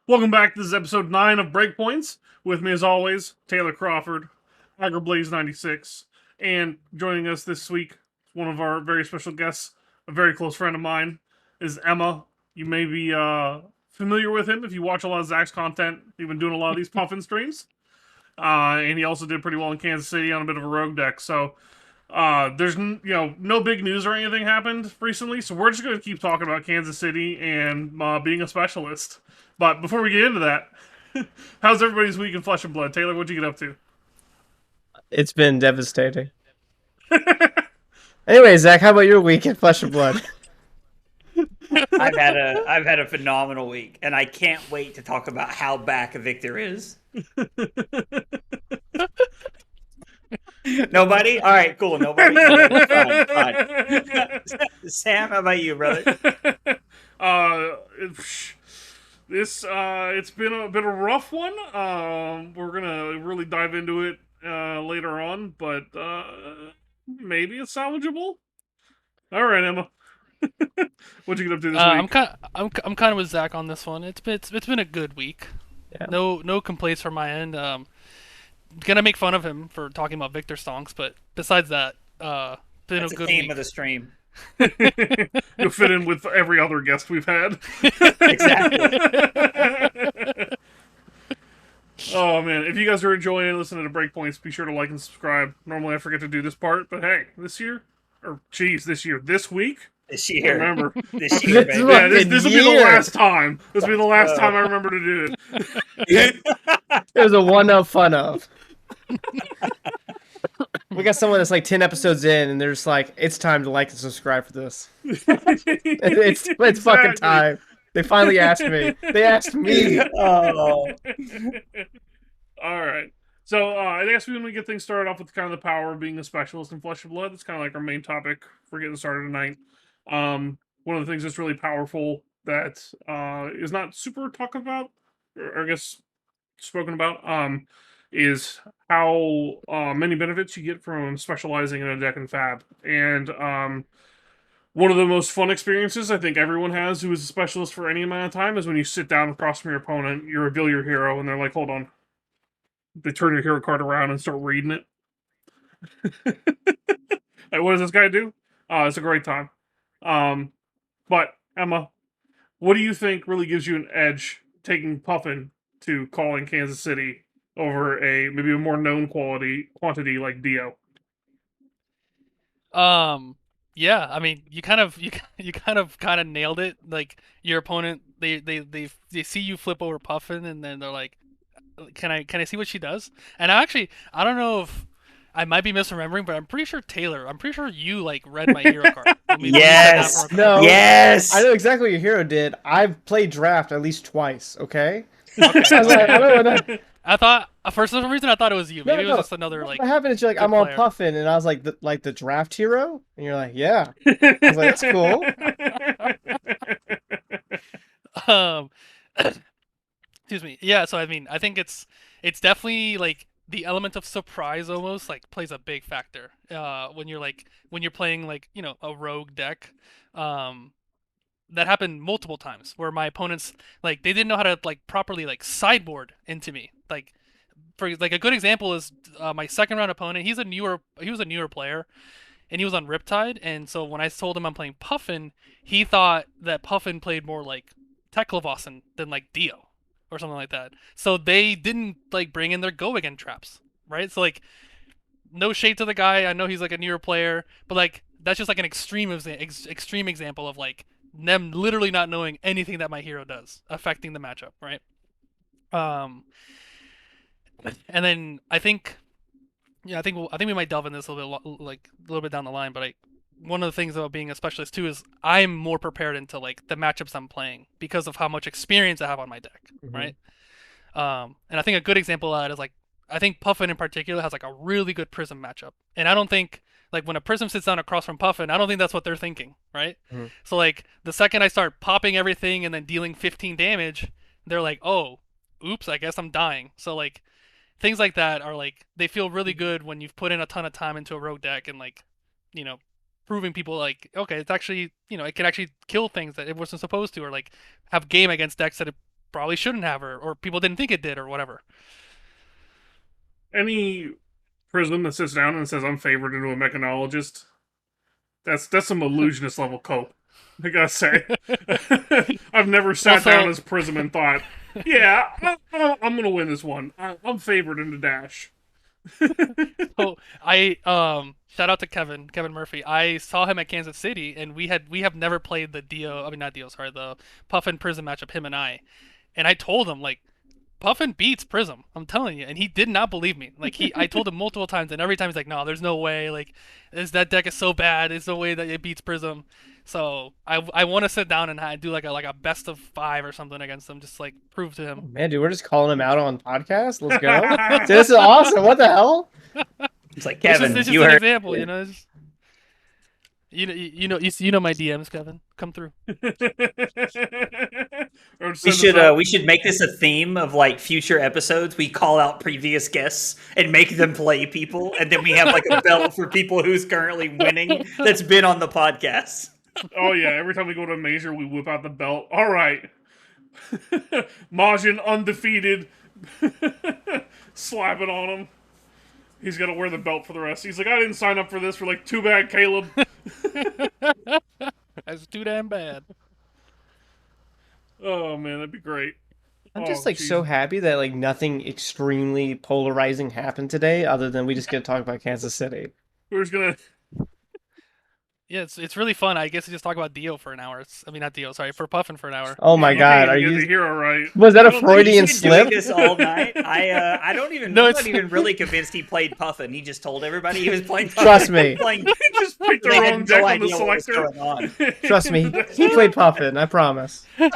Welcome back. This is episode 9 of Breakpoints. With me, as always, Taylor Crawford, AgriBlaze96, and joining us this week, one of our very special guests, a very close friend of mine, is Emma. You may be familiar with him if you watch a lot of Zach's content. He's been doing a lot of these Puffin streams. And he also did pretty well in Kansas City on a bit of a rogue deck. So there's no big news or anything happened recently, so we're just going to keep talking about Kansas City and being a specialist. But before we get into that, how's everybody's week in Flesh and Blood? Taylor, what'd you get up to? It's been devastating. Anyway, Zach, how about your week in Flesh and Blood? I've had a phenomenal week, and I can't wait to talk about how back Victor is. Nobody? All right, cool. Nobody. Fine. Sam, how about you, brother? It's been a bit of a rough one. We're gonna really dive into it later on, but maybe it's salvageable. All right, Emma. What'd you get up to this week? I'm kind of with Zach on this one. It's been a good week. Yeah. No complaints from my end. Gonna make fun of him for talking about Victor songs, but besides that, been That's a good theme week. of the stream. You'll fit in with every other guest we've had. Exactly. Oh man, if you guys are enjoying listening to Breakpoints, be sure to like and subscribe. Normally I forget to do this part, but hey, this week, This year. remember. This year, This baby. Yeah, this will be the year. last time. This will be the last time I remember to do it. It was a one-up fun of. We got someone that's like 10 episodes in, and they're just like, it's time to like and subscribe for this. It's fucking time. They finally asked me. They asked me. Oh. All right. So I guess we're going to get things started off with kind of the power of being a specialist in Flesh and Blood. That's kind of like our main topic for getting started tonight. One of the things that's really powerful that is not super talked about, or I guess spoken about, is how many benefits you get from specializing in a deck and fab. And one of the most fun experiences I think everyone has who is a specialist for any amount of time is when you sit down across from your opponent, you reveal your hero, and they're like, hold on. They turn your hero card around and start reading it. Like, what does this guy do? It's a great time. But, Emma, what do you think really gives you an edge taking Puffin to calling Kansas City over maybe a more known quantity like Dio? Yeah, I mean, you kind of nailed it. Like your opponent, they see you flip over Puffin, and then they're like, can I see what she does? And I don't know if I might be misremembering, but I'm pretty sure you like read my hero card. Yes. No. Yes. I know exactly what your hero did. I've played draft at least twice, okay? Okay. I was like, I don't know. I thought for some reason I thought it was you. Maybe it No. was just another like. What happened is you're like, good I'm on player. Puffin, and I was like, the draft hero? And you're like, yeah. I was like, that's cool. Excuse me. Yeah, so I mean, I think it's definitely like the element of surprise almost like plays a big factor. When you're playing like, a rogue deck. That happened multiple times where my opponents like they didn't know how to like properly like sideboard into me. Like for like a good example is my second round opponent. He was a newer player, and he was on Riptide. And so when I told him I'm playing Puffin, he thought that Puffin played more like Teklevossen than like Dio or something like that. So they didn't like bring in their go again traps, right? So like no shade to the guy. I know he's like a newer player, but like that's just like an extreme example of like them literally not knowing anything that my hero does affecting the matchup, right? And then I think we might delve in this a little bit down the line, but one of the things about being a specialist too is I'm more prepared into like the matchups I'm playing because of how much experience I have on my deck, right? And I think a good example of that is like I think Puffin in particular has like a really good Prism matchup, and I don't think like when a Prism sits down across from Puffin, I don't think that's what they're thinking, right? So like the second I start popping everything and then dealing 15 damage, they're like, oh, oops, I guess I'm dying. So like things like that are like they feel really good when you've put in a ton of time into a rogue deck and like proving people like, okay, it's actually, it can actually kill things that it wasn't supposed to, or like have game against decks that it probably shouldn't have, or people didn't think it did, or whatever. Any prism that sits down and says I'm favored into a mechanologist, that's some illusionist level cope. I gotta say, I've never sat Also- down as prism and thought, yeah, I'm gonna win this one. I'm favored into dash. So I shout out to Kevin Murphy. I saw him at Kansas City, and we have never played the the Puffin Prism matchup, him and I. And I told him, like, Puffin beats Prism. I'm telling you, and he did not believe me. Like, I told him multiple times, and every time he's like, "No, there's no way. Like, that deck is so bad. There's no way that it beats Prism." So I want to sit down and do like a best of 5 or something against him, just like prove to him. Man, dude, we're just calling him out on podcast. Let's go. Dude, this is awesome. What the hell? It's like, It's Kevin, just you an heard. example, you know. You know my DMs, Kevin. Come through. Or We send us should out- we should make this a theme of like future episodes. We call out previous guests and make them play people, and then we have like a belt for people who's currently winning that's been on the podcast. Oh yeah, every time we go to a major, we whip out the belt. All right, Majin undefeated. Slap it on him. He's got to wear the belt for the rest. He's like, I didn't sign up for this. We're like, too bad, Caleb. That's too damn bad. Oh man, that'd be great. I'm Oh, just like so geez. happy that like nothing extremely polarizing happened today, other than we just get to talk about Kansas City. We're just gonna. Yeah, it's really fun. I guess to just talk about Dio for an hour. Not Dio, sorry, for Puffin for an hour. Oh my You God, can't are even get you? the hero right? Was that I a don't think Freudian He's been doing slip? this all night. I don't even. No, I'm it's- not even really convinced he played Puffin. He just told everybody he was playing Puffin. Trust me. Playing, He just picked the they wrong had deck no on the idea what was selector. going on. Trust me, he played Puffin. I promise. Yeah,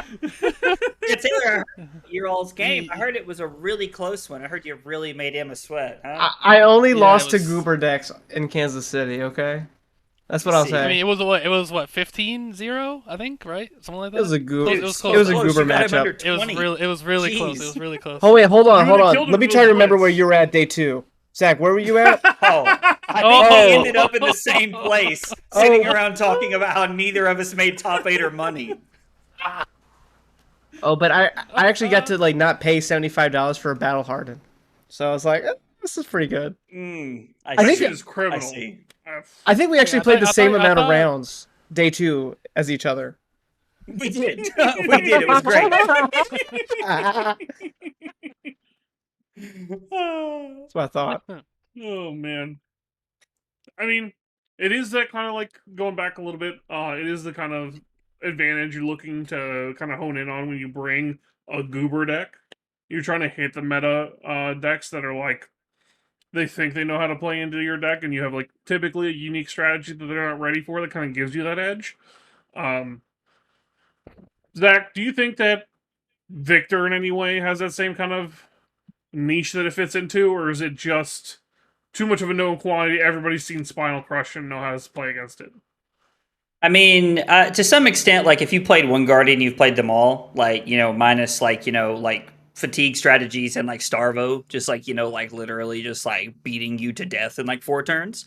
Taylor, I heard your all's game. I heard it was a really close one. I heard you really made Emma sweat. Huh? I only Yeah, lost it to was- Goober decks in Kansas City. Okay, that's what I'll See, say. I mean, it was what 15-0, I think, right? Something like that. It was a goober. It It was was, close. a Close, goober you got him under matchup. It was 20. real. It was really close. It Jeez. was really close. Oh wait, hold on, You hold would've on. killed him Let me with try to those remember Blitz. where you were at day 2. Zach, where were you at? Oh, I think Oh. we ended up in the same place, sitting around talking about how neither of us made top 8 or money. Oh, but I actually got to like not pay $75 for a battle hardened, so I was like, this is pretty good. I think see. Shit is criminal. I see. I think we actually I played thought- the same I amount of thought- rounds day 2 as each other. We did. We did. It was great. That's what I thought. Oh man. I mean, it is that kind of like going back a little bit. It is the kind of advantage you're looking to kind of hone in on when you bring a goober deck. You're trying to hit the meta decks that are like they think they know how to play into your deck, and you have like typically a unique strategy that they're not ready for that kind of gives you that edge. Zach, do you think that Victor in any way has that same kind of niche that it fits into, or is it just too much of a known quantity? Everybody's seen Spinal Crush and know how to play against it. I mean, to some extent, like if you played one Guardian, you've played them all. Like, you know, minus like, you know, like fatigue strategies and like Starvo, just like, you know, like literally just like beating you to death in like 4 turns.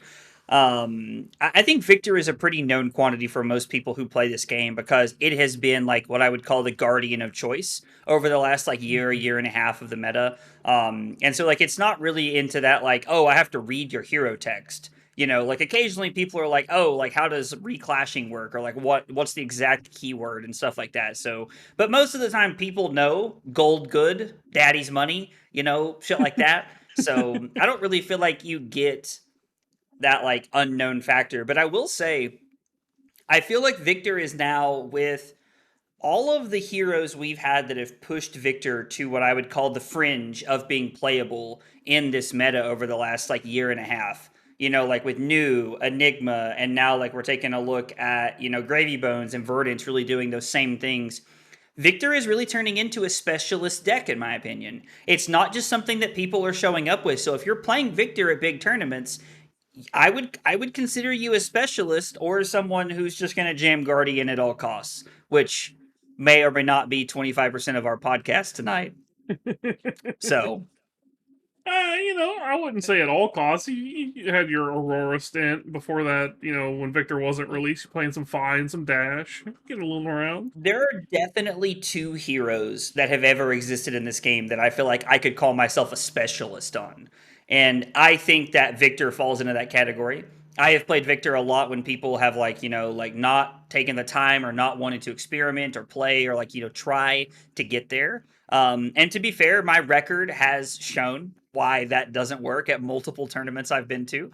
I think Victor is a pretty known quantity for most people who play this game because it has been like what I would call the guardian of choice over the last like year and a half of the meta. And so like it's not really into that like, oh, I have to read your hero text. You know, like occasionally people are like, oh, like how does reclashing work, or like what's the exact keyword and stuff like that. So, but most of the time people know gold good, daddy's money, you know, shit like that. So I don't really feel like you get that like unknown factor. But I will say, I feel like Victor is now, with all of the heroes we've had that have pushed Victor to what I would call the fringe of being playable in this meta over the last like year and a half. You know, like with New, Enigma, and now like we're taking a look at, you know, Gravy Bones and Verdant's really doing those same things. Victor is really turning into a specialist deck, in my opinion. It's not just something that people are showing up with. So if you're playing Victor at big tournaments, I would consider you a specialist or someone who's just going to jam Guardian at all costs, which may or may not be 25% of our podcast tonight. So I wouldn't say at all costs. You had your Aurora stint before that. When Victor wasn't released, you're playing some Fine, some Dash, get a little around. There are definitely two heroes that have ever existed in this game that I feel like I could call myself a specialist on. And I think that Victor falls into that category. I have played Victor a lot when people have not taken the time or not wanted to experiment or play or try to get there. And to be fair, my record has shown why that doesn't work at multiple tournaments I've been to.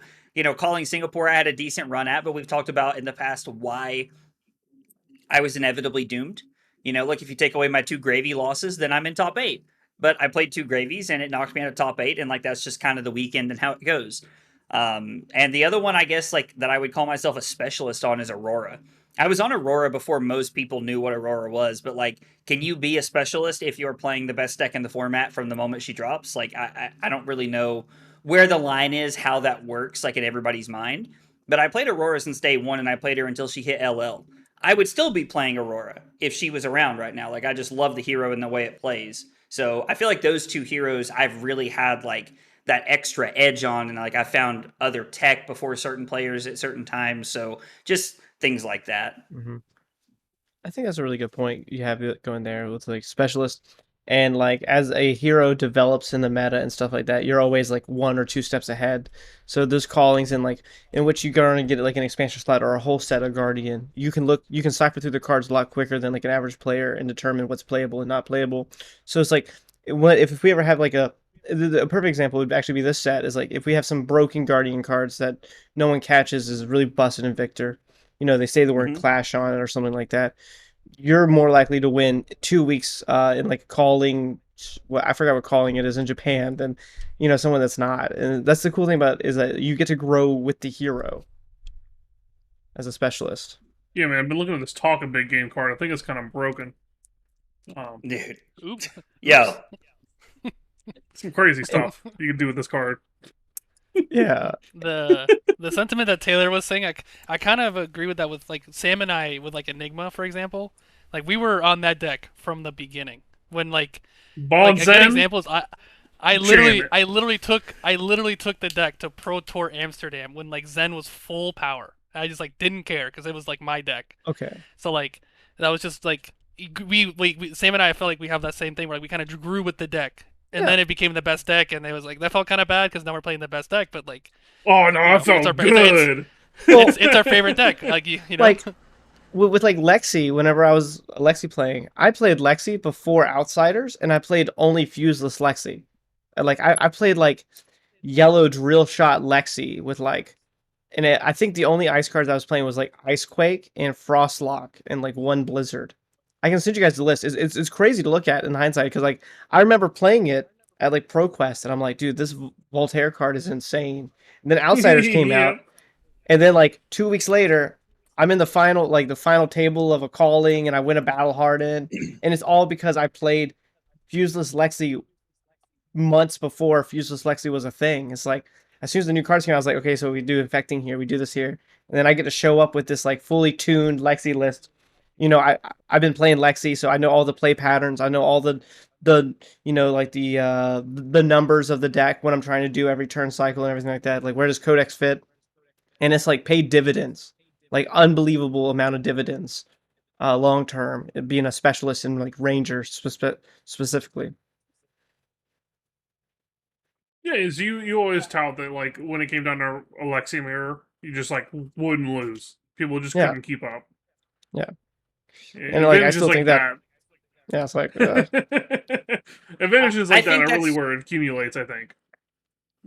Calling Singapore I had a decent run at, but we've talked about in the past why I was inevitably doomed. Look, if you take away my 2 gravy losses, then I'm in top 8. But I played 2 gravies and it knocked me out of top 8, and that's just kind of the weekend and how it goes. And the other one, I guess, that I would call myself a specialist on is Aurora. I was on Aurora before most people knew what Aurora was, but can you be a specialist if you're playing the best deck in the format from the moment she drops? I don't really know where the line is, how that works, in everybody's mind. But I played Aurora since day 1, and I played her until she hit LL. I would still be playing Aurora if she was around right now. I just love the hero and the way it plays. So I feel like those 2 heroes I've really had that extra edge on, and I found other tech before certain players at certain times. So just things like that. Mm-hmm. I think that's a really good point you have going there with specialist. And as a hero develops in the meta and stuff like that, you're always 1 or 2 steps ahead. So those callings in in which you're gonna get an expansion slot or a whole set of Guardian, you can cipher through the cards a lot quicker than an average player and determine what's playable and not playable. So it's if we ever have a perfect example would actually be this set is if we have some broken Guardian cards that no one catches is really busted in Victor. They say the word clash on it or something like that. You're more likely to win 2 weeks in calling. Well, I forgot what calling it is in Japan than someone that's not. And that's the cool thing about it, is that you get to grow with the hero as a specialist. Yeah, man. I've been looking at this talking big game card. I think it's kind of broken. Dude. Oops. Yo. Some crazy stuff you can do with this card. Yeah. The sentiment that Taylor was saying, I kind of agree with that with Sam and I with Enigma, for example. We were on that deck from the beginning. When a good example is I literally took the deck to Pro Tour Amsterdam when Zen was full power. I just didn't care because it was my deck. Okay. So that was just we Sam and I felt we have that same thing where we kind of grew with the deck. And then it became the best deck, and it was that felt kind of bad because now we're playing the best deck. But oh no, that felt good. It's our favorite deck. With Lexi, whenever I was Lexi playing, I played Lexi before Outsiders, and I played only Fuseless Lexi. I played yellow drill shot Lexi with and I think the only ice cards I was playing was Icequake and Frostlock and 1 Blizzard. I can send you guys the list. It's crazy to look at in hindsight because I remember playing it at ProQuest and I'm like, dude, this Voltaire card is insane. And then Outsiders came out, and then 2 weeks later, I'm in the final table of a calling, and I win a Battle Hardened, and it's all because I played Fuseless Lexi months before Fuseless Lexi was a thing. It's as soon as the new cards came out, I was like, okay, so we do Infecting here, we do this here, and then I get to show up with this fully tuned Lexi list. I've been playing Lexi, so I know all the play patterns. I know all the numbers of the deck, what I'm trying to do every turn cycle and everything like that. Where does Codex fit? And it's paid dividends, unbelievable amount of dividends, long term. Being a specialist in Ranger specifically. Yeah, is you always tout that when it came down to Alexi Mirror, you just wouldn't lose. People just couldn't keep up. Yeah. And I still think that. Yeah, it's advantages that are really where it accumulates, I think.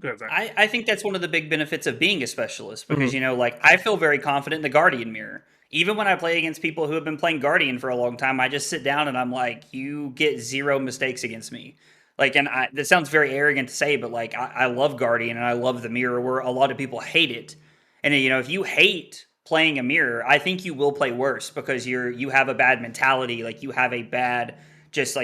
I think that's one of the big benefits of being a specialist because, I feel very confident in the Guardian Mirror. Even when I play against people who have been playing Guardian for a long time, I just sit down and I'm you get 0 mistakes against me. And that sounds very arrogant to say, but I love Guardian and I love the Mirror where a lot of people hate it. And, if you hate playing a Mirror, I think you will play worse because you have a bad mentality, you have a bad just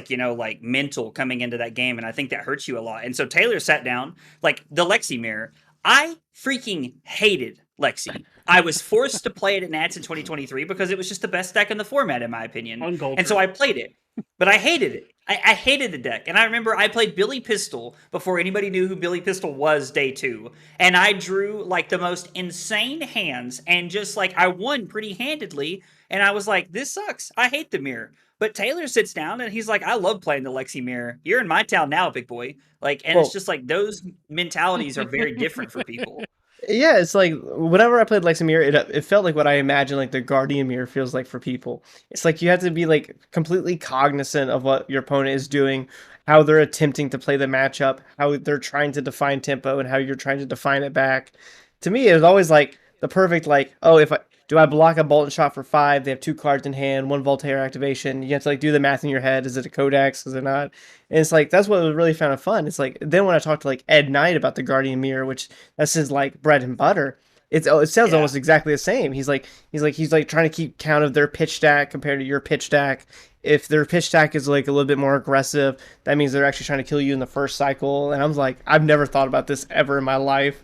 mental coming into that game, and I think that hurts you a lot. And so Taylor sat down the Lexi Mirror. I freaking hated Lexi. I was forced to play it at Nats in 2023 because it was just the best deck in the format, in my opinion. And so I played it. But I hated it. I hated the deck. And I remember I played Billy Pistol before anybody knew who Billy Pistol was day 2. And I drew like the most insane hands and just like I won pretty handedly. And I was like, this sucks. I hate the mirror. But Taylor sits down and he's like, I love playing the Lexi mirror. You're in my town now, big boy. Like, and Well- it's just like those mentalities are very different for people. Yeah, it's like whenever I played Lexi Mirror, it felt like what I imagine like the Guardian Mirror feels like for people. It's like you have to be like completely cognizant of what your opponent is doing, how they're attempting to play the matchup, how they're trying to define tempo, and how you're trying to define it back. To me, it was always like the perfect like, oh, if I block a bolt and shot for 5? They have 2 cards in hand, 1 Voltaire activation. You have to like do the math in your head. Is it a Codex? Is it not? And it's like that's what was really found fun. It's like then when I talked to like Ep9 about the Guardian Mirror, which that's his like bread and butter. It sounds Yeah. almost exactly the same. He's like trying to keep count of their pitch stack compared to your pitch stack. If their pitch stack is like a little bit more aggressive, that means they're actually trying to kill you in the first cycle. And I was like, I've never thought about this ever in my life.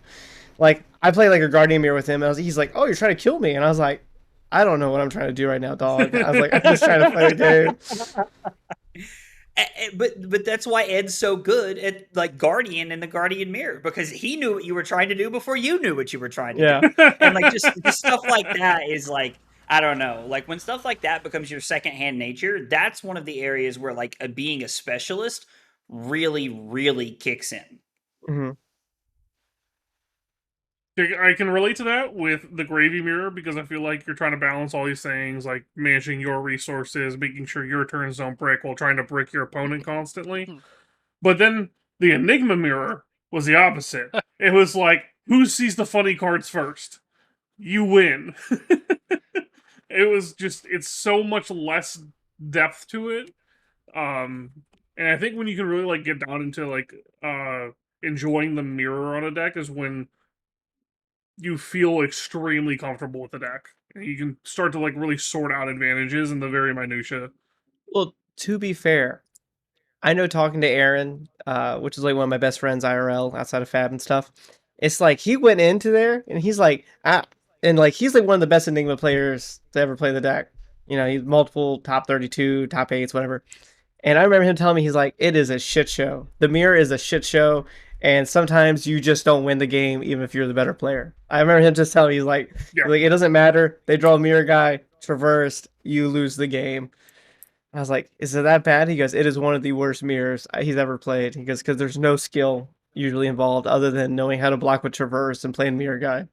Like I played like a Guardian Mirror with him, and he's like, "Oh, you're trying to kill me," and I was like, "I don't know what I'm trying to do right now, dog." I was like, "I'm just trying to play the game." But that's why Ed's so good at like Guardian and the Guardian Mirror, because he knew what you were trying to do before you knew what you were trying to do. Yeah, And like just stuff like that is like, I don't know, like when stuff like that becomes your secondhand nature, that's one of the areas where like being a specialist really kicks in. hmm I can relate to that with the Gravy Mirror because I feel like you're trying to balance all these things, like managing your resources, making sure your turns don't brick while trying to brick your opponent constantly. But then the Enigma Mirror was the opposite. It was like, who sees the funny cards first? You win. It was just, it's so much less depth to it. And I think when you can really like get down into like enjoying the mirror on a deck is when you feel extremely comfortable with the deck. And you can start to like really sort out advantages in the very minutia. Well, to be fair, I know talking to Aaron, which is like one of my best friends IRL outside of Fab and stuff. It's like he went into there and he's like, and like he's like one of the best Enigma players to ever play the deck. You know, he's multiple top 32, top 8s, whatever. And I remember him telling me, he's like, it is a shit show. The mirror is a shit show. And sometimes you just don't win the game, even if you're the better player. I remember him just telling me, he's like, it doesn't matter. They draw a mirror guy, traversed, you lose the game. I was like, is it that bad? He goes, it is one of the worst mirrors he's ever played. He goes, because there's no skill usually involved other than knowing how to block with traverse and playing mirror guy.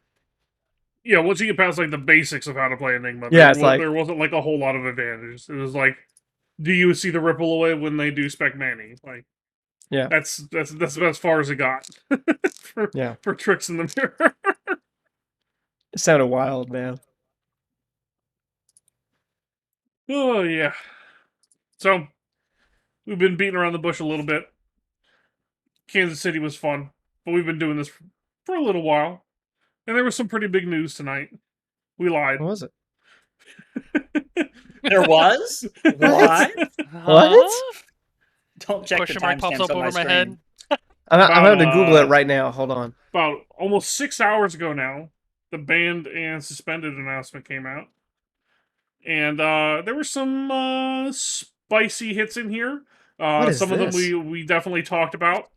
Yeah, once you get past like the basics of how to play Enigma, Yeah, it's like, there wasn't like a whole lot of advantages. It was like, do you see the ripple away when they do spec Manny? Like, yeah, that's as far as it got for tricks in the mirror. It sounded wild, man. Oh yeah. So we've been beating around the bush a little bit. Kansas City was fun, but we've been doing this for a little while, and there was some pretty big news tonight. We lied. What was it? There was? What? What? Don't check Question the mark pops timestamps up on my over my screen. head. I'm having to Google it right now. Hold on. About almost 6 hours ago now, the banned and suspended announcement came out. And there were some spicy hits in here. What is some of them this? we definitely talked about.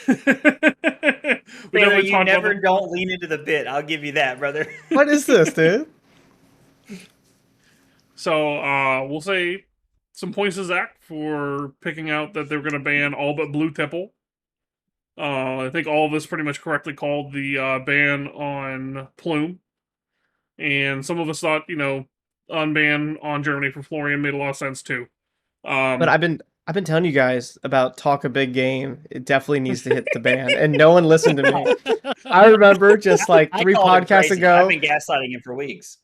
Taylor, you never don't lean into the bit. I'll give you that, brother. What is this, dude? So we'll say some points to Zach for picking out that they're going to ban all but blue Tipple. I think all of us pretty much correctly called the ban on Plume. And some of us thought, unban on Germany for Florian made a lot of sense too. But I've been telling you guys about talk a big game. It definitely needs to hit the ban, and no one listened to me. I remember just like 3 podcasts ago. I've been gaslighting him for weeks.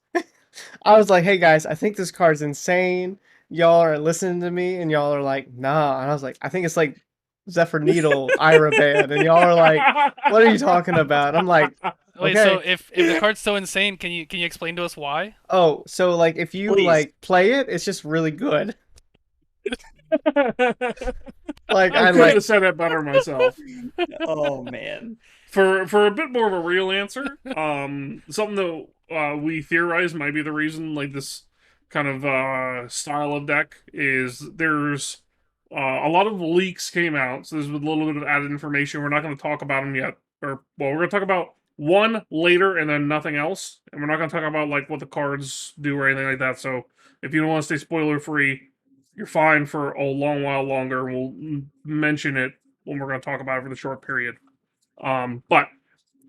I was like, "Hey guys, I think this card's insane. Y'all are listening to me, and y'all are like, nah." And I was like, "I think it's like Zephyr Needle Ira ban," and y'all are like, "What are you talking about?" I'm like, Wait, okay. so if the card's so insane, can you explain to us why? "Oh, so like if you Please. like play it, it's just really good." Like I I couldn't like have said it better myself. Oh man. For a bit more of a real answer, something that we theorized might be the reason like this kind of style of deck is there's a lot of leaks came out, so there's a little bit of added information. We're not going to talk about them yet, or well, we're going to talk about one later and then nothing else, and we're not going to talk about like what the cards do or anything like that. So if you don't want to stay spoiler free, you're fine for a long while longer. We'll mention it when we're going to talk about it for the short period. But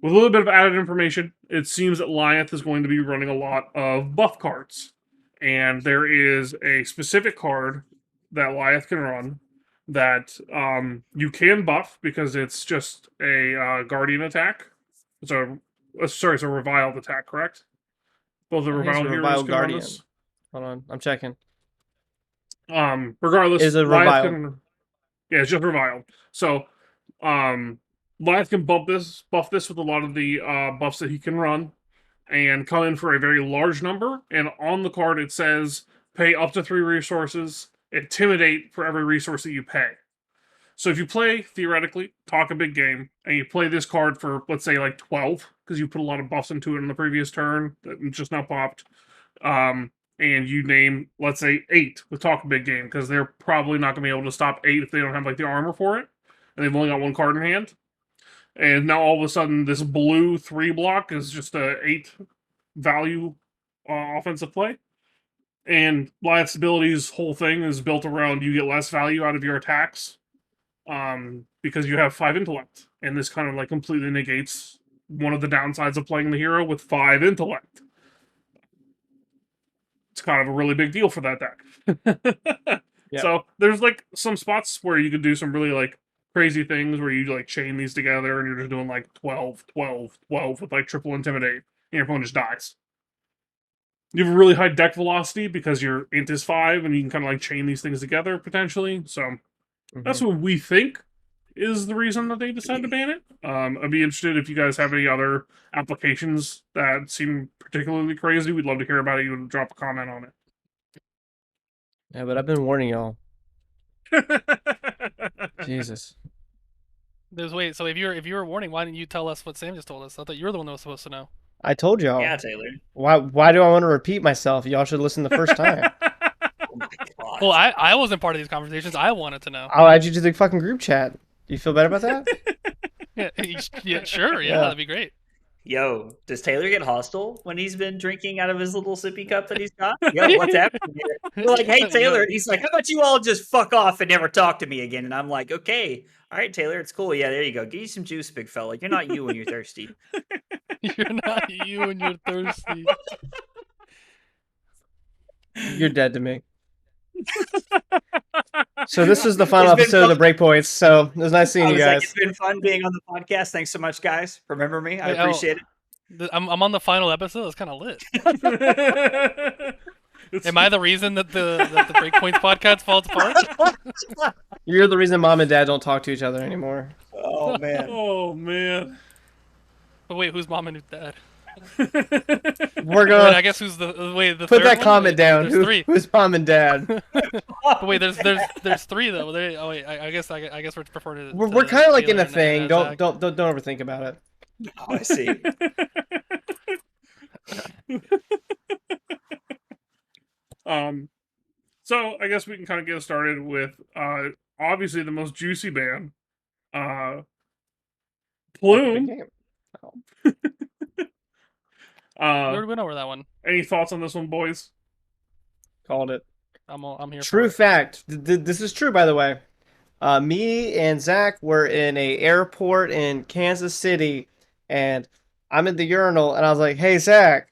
with a little bit of added information, it seems that Lyeth is going to be running a lot of buff cards. And there is a specific card that Lyeth can run that you can buff because it's just a Guardian attack. It's a reviled attack, correct? Both the I think it's a reviled heroes reviled can run Guardian. this. Hold on, I'm checking. Regardless, Is it Lyeth reviled? yeah, it's just reviled. So, Lyeth can buff this with a lot of the buffs that he can run, and come in for a very large number. And on the card, it says pay up to 3 resources, intimidate for every resource that you pay. So if you play, theoretically, talk a big game, and you play this card for, let's say, like 12, because you put a lot of buffs into it in the previous turn that just now popped, and you name, let's say, 8 with talk a big game, because they're probably not going to be able to stop 8 if they don't have like the armor for it, and they've only got 1 card in hand. And now all of a sudden, this blue 3 block is just a 8 value offensive play. And Lyeth's ability's whole thing is built around you get less value out of your attacks because you have 5 intellect. And this kind of like completely negates one of the downsides of playing the hero with 5 intellect. It's kind of a really big deal for that deck. Yeah. So there's like some spots where you could do some really like crazy things where you like chain these together and you're just doing like 12, 12, 12 with like triple intimidate, and your opponent just dies. You have a really high deck velocity because your int is 5 and you can kind of like chain these things together potentially. So that's what we think is the reason that they decided to ban it. I'd be interested if you guys have any other applications that seem particularly crazy. We'd love to hear about it. You would drop a comment on Yeah, but I've been warning y'all. it. Jesus. Wait. So if you were warning, why didn't you tell us what Sam just told us? I thought you were the one that was supposed to know. I told y'all. Yeah, Taylor. Why do I want to repeat myself? Y'all should listen the first time. Oh my god. Well, I wasn't part of these conversations. I wanted to know. I'll add you to the fucking group chat. You feel better about that? Yeah, sure. Yeah, Yeah. that'd be great. Yo, does Taylor get hostile when he's been drinking out of his little sippy cup that he's got? Yo, what's happening here? We're like, hey, Taylor. And he's like, how about you all just fuck off and never talk to me again? And I'm like, okay. All right, Taylor, it's cool. Yeah, there you go. Get you some juice, big fella. You're not you when you're thirsty. You're not you when you're thirsty. You're dead to me. So this is the final It's been episode of the Breakpoints. So it was nice seeing I you was like, guys. it's been fun being on the podcast. Thanks so much, guys. Remember me? I Wait, appreciate it. I'm on the final episode. That's kind of lit. Am I the reason that the Breakpoints podcast falls apart? You're the reason Mom and Dad don't talk to each other anymore. Oh, man. Oh man. But wait, who's mom and who's dad? We're Wait, gonna I guess who's the wait the put third that one? comment down. There's three. Who's Mom and Dad? But wait, there's 3 though. Oh wait, I guess we're preferring to. We're kind of like in Taylor a and thing. Don't Zach. don't overthink about it. Oh, I see. So I guess we can kind of get started with obviously the most juicy ban, Plume. Big game. We already went over that one. Any thoughts on this one, boys? Called it. I'm here. True For it. fact. This is true, by the way. Me and Zach were in a airport in Kansas City, and I'm in the urinal, and I was like, "Hey, Zach,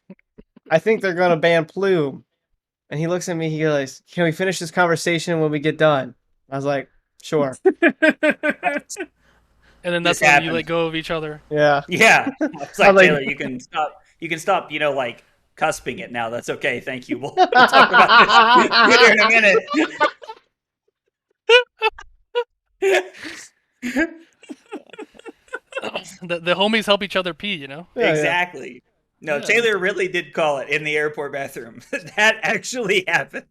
I think they're gonna ban Plume." And he looks at me. He goes, "Can we finish this conversation when we get done?" I was like, "Sure." And then that's This when you happened. let go of each other. Yeah. Yeah. It's I'm like, like- Taylor, you can stop, like, cusping it now. That's okay. Thank you. We'll talk about this later in a minute. The homies help each other pee, you know. Yeah, yeah. Exactly. No, Yeah. Taylor really did call it in the airport bathroom. That actually happened.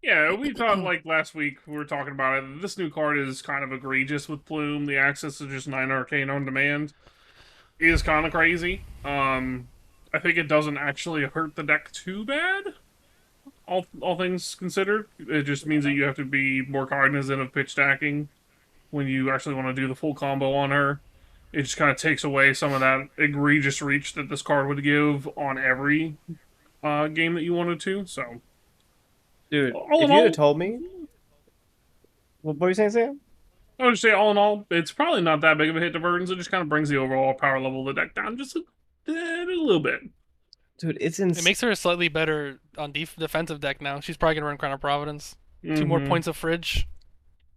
Yeah, we thought like last week we were talking about it. This new card is kind of egregious with Plume. The access to just 9 arcane on demand is kind of crazy. I think it doesn't actually hurt the deck too bad. all things considered. It just means that you have to be more cognizant of pitch stacking when you actually want to do the full combo on her. It just kind of takes away some of that egregious reach that this card would give on every game that you wanted to. So, Dude, all if in you'd all, have told me, what were you saying, Sam? I would just say, all in all, it's probably not that big of a hit to Verdance. It just kind of brings the overall power level of the deck down just a little bit. Dude, it's It insane. makes her slightly better on defensive deck now. She's probably gonna run Crown of Providence. 2 more points of Fridge.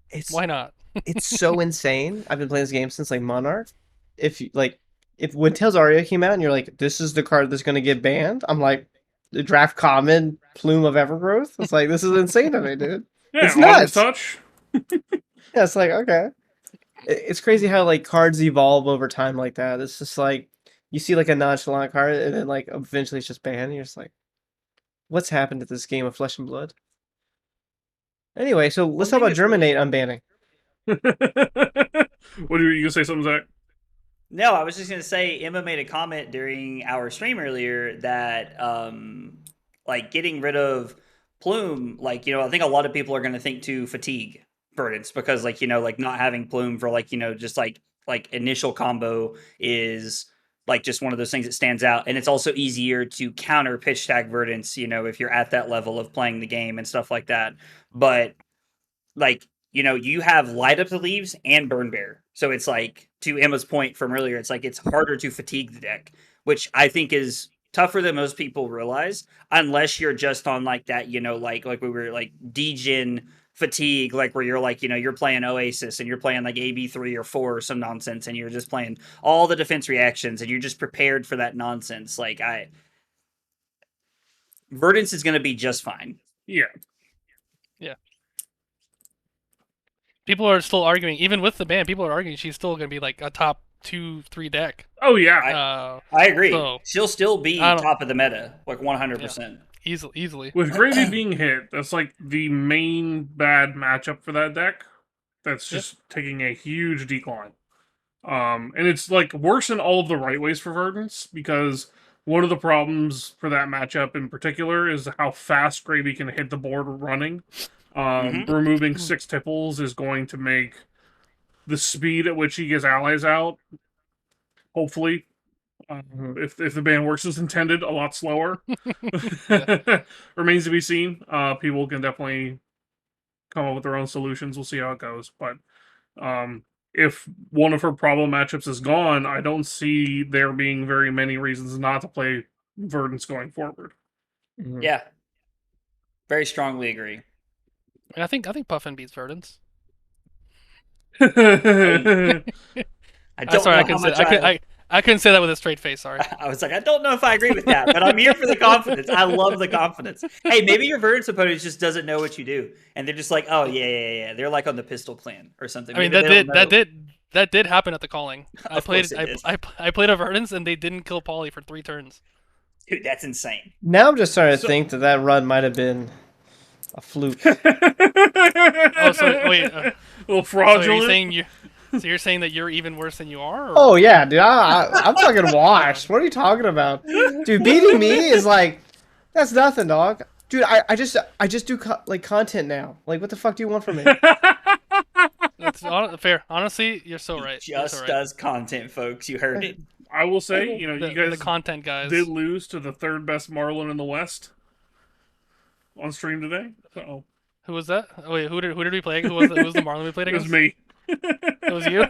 It's Why not? it's so insane. I've been playing this game since like Monarch. If you like, if when Tails Aria came out and you're like, this is the card that's gonna get banned, I'm like, the draft common Plume of Evergrowth. It's like this is insane to me, dude. Yeah, It's nuts. Touch. Yeah, it's like okay. It's crazy how like cards evolve over time like that. It's just like you see like a nonchalant card and then like eventually it's just banned. And you're just like, what's happened to this game of Flesh and Blood? Anyway, so let's talk about Germinate unbanning. What are you gonna say? Something, Zach? No, I was just gonna say Emma made a comment during our stream earlier that like getting rid of Plume, like, I think a lot of people are gonna think to fatigue Verdance because like, like not having Plume for like, just like initial combo is like just one of those things that stands out. And it's also easier to counter pitch stack Verdance, if you're at that level of playing the game and stuff like that. But like, you have Light Up the Leaves and Burn Bear. So it's like, to Emma's point from earlier, it's like it's harder to fatigue the deck, which I think is tougher than most people realize, unless you're just on like that, like we were like degen fatigue, like where you're like, you're playing Oasis and you're playing like AB3 or 4 or some nonsense, and you're just playing all the defense reactions and you're just prepared for that nonsense. Like Verdance is going to be just fine. Yeah. People are still arguing, even with the ban. People are arguing she's still gonna be like a top 2-3 deck. Oh yeah. I agree. So, she'll still be top of the meta, like 100%. Easily. With Gravy being hit, that's like the main bad matchup for that deck. That's just taking a huge decline. And it's like worse in all of the right ways for Verdance, because one of the problems for that matchup in particular is how fast Gravy can hit the board running. Removing 6 Tipples is going to make the speed at which he gets allies out, hopefully, if the ban works as intended, a lot slower. Remains to be seen. People can definitely come up with their own solutions. We'll see how it goes. But if one of her problem matchups is gone, I don't see there being very many reasons not to play Verdance going forward. Yeah. Very strongly agree. I think Puffin beats Verdance. I don't know how much I couldn't say that with a straight face. Sorry. I was like, I don't know if I agree with that, but I'm here for the confidence. I love the confidence. Hey, maybe your Verdance opponent just doesn't know what you do, and they're just like, oh yeah. They're like on the Pistol Clan or something. I mean, maybe that did happen at the calling. I played a Verdance and they didn't kill Polly for 3 turns. Dude, that's insane. Now I'm just starting to think that run might have been a fluke. Oh, so wait. A little fraudulent. So you're saying that you're even worse than you are? Or? Oh yeah, dude. I'm fucking washed. What are you talking about, dude? Beating me is like, that's nothing, dog. Dude, I just do content now. Like, what the fuck do you want from me? That's fair. Honestly, you're so right. Just does content, folks. You heard it. I will say, you guys, the content guys did lose to the 3rd best Marlin in the West on stream today. So who was that? Oh wait, who did we play? Who was the Marlin we played it against? was me. It was you.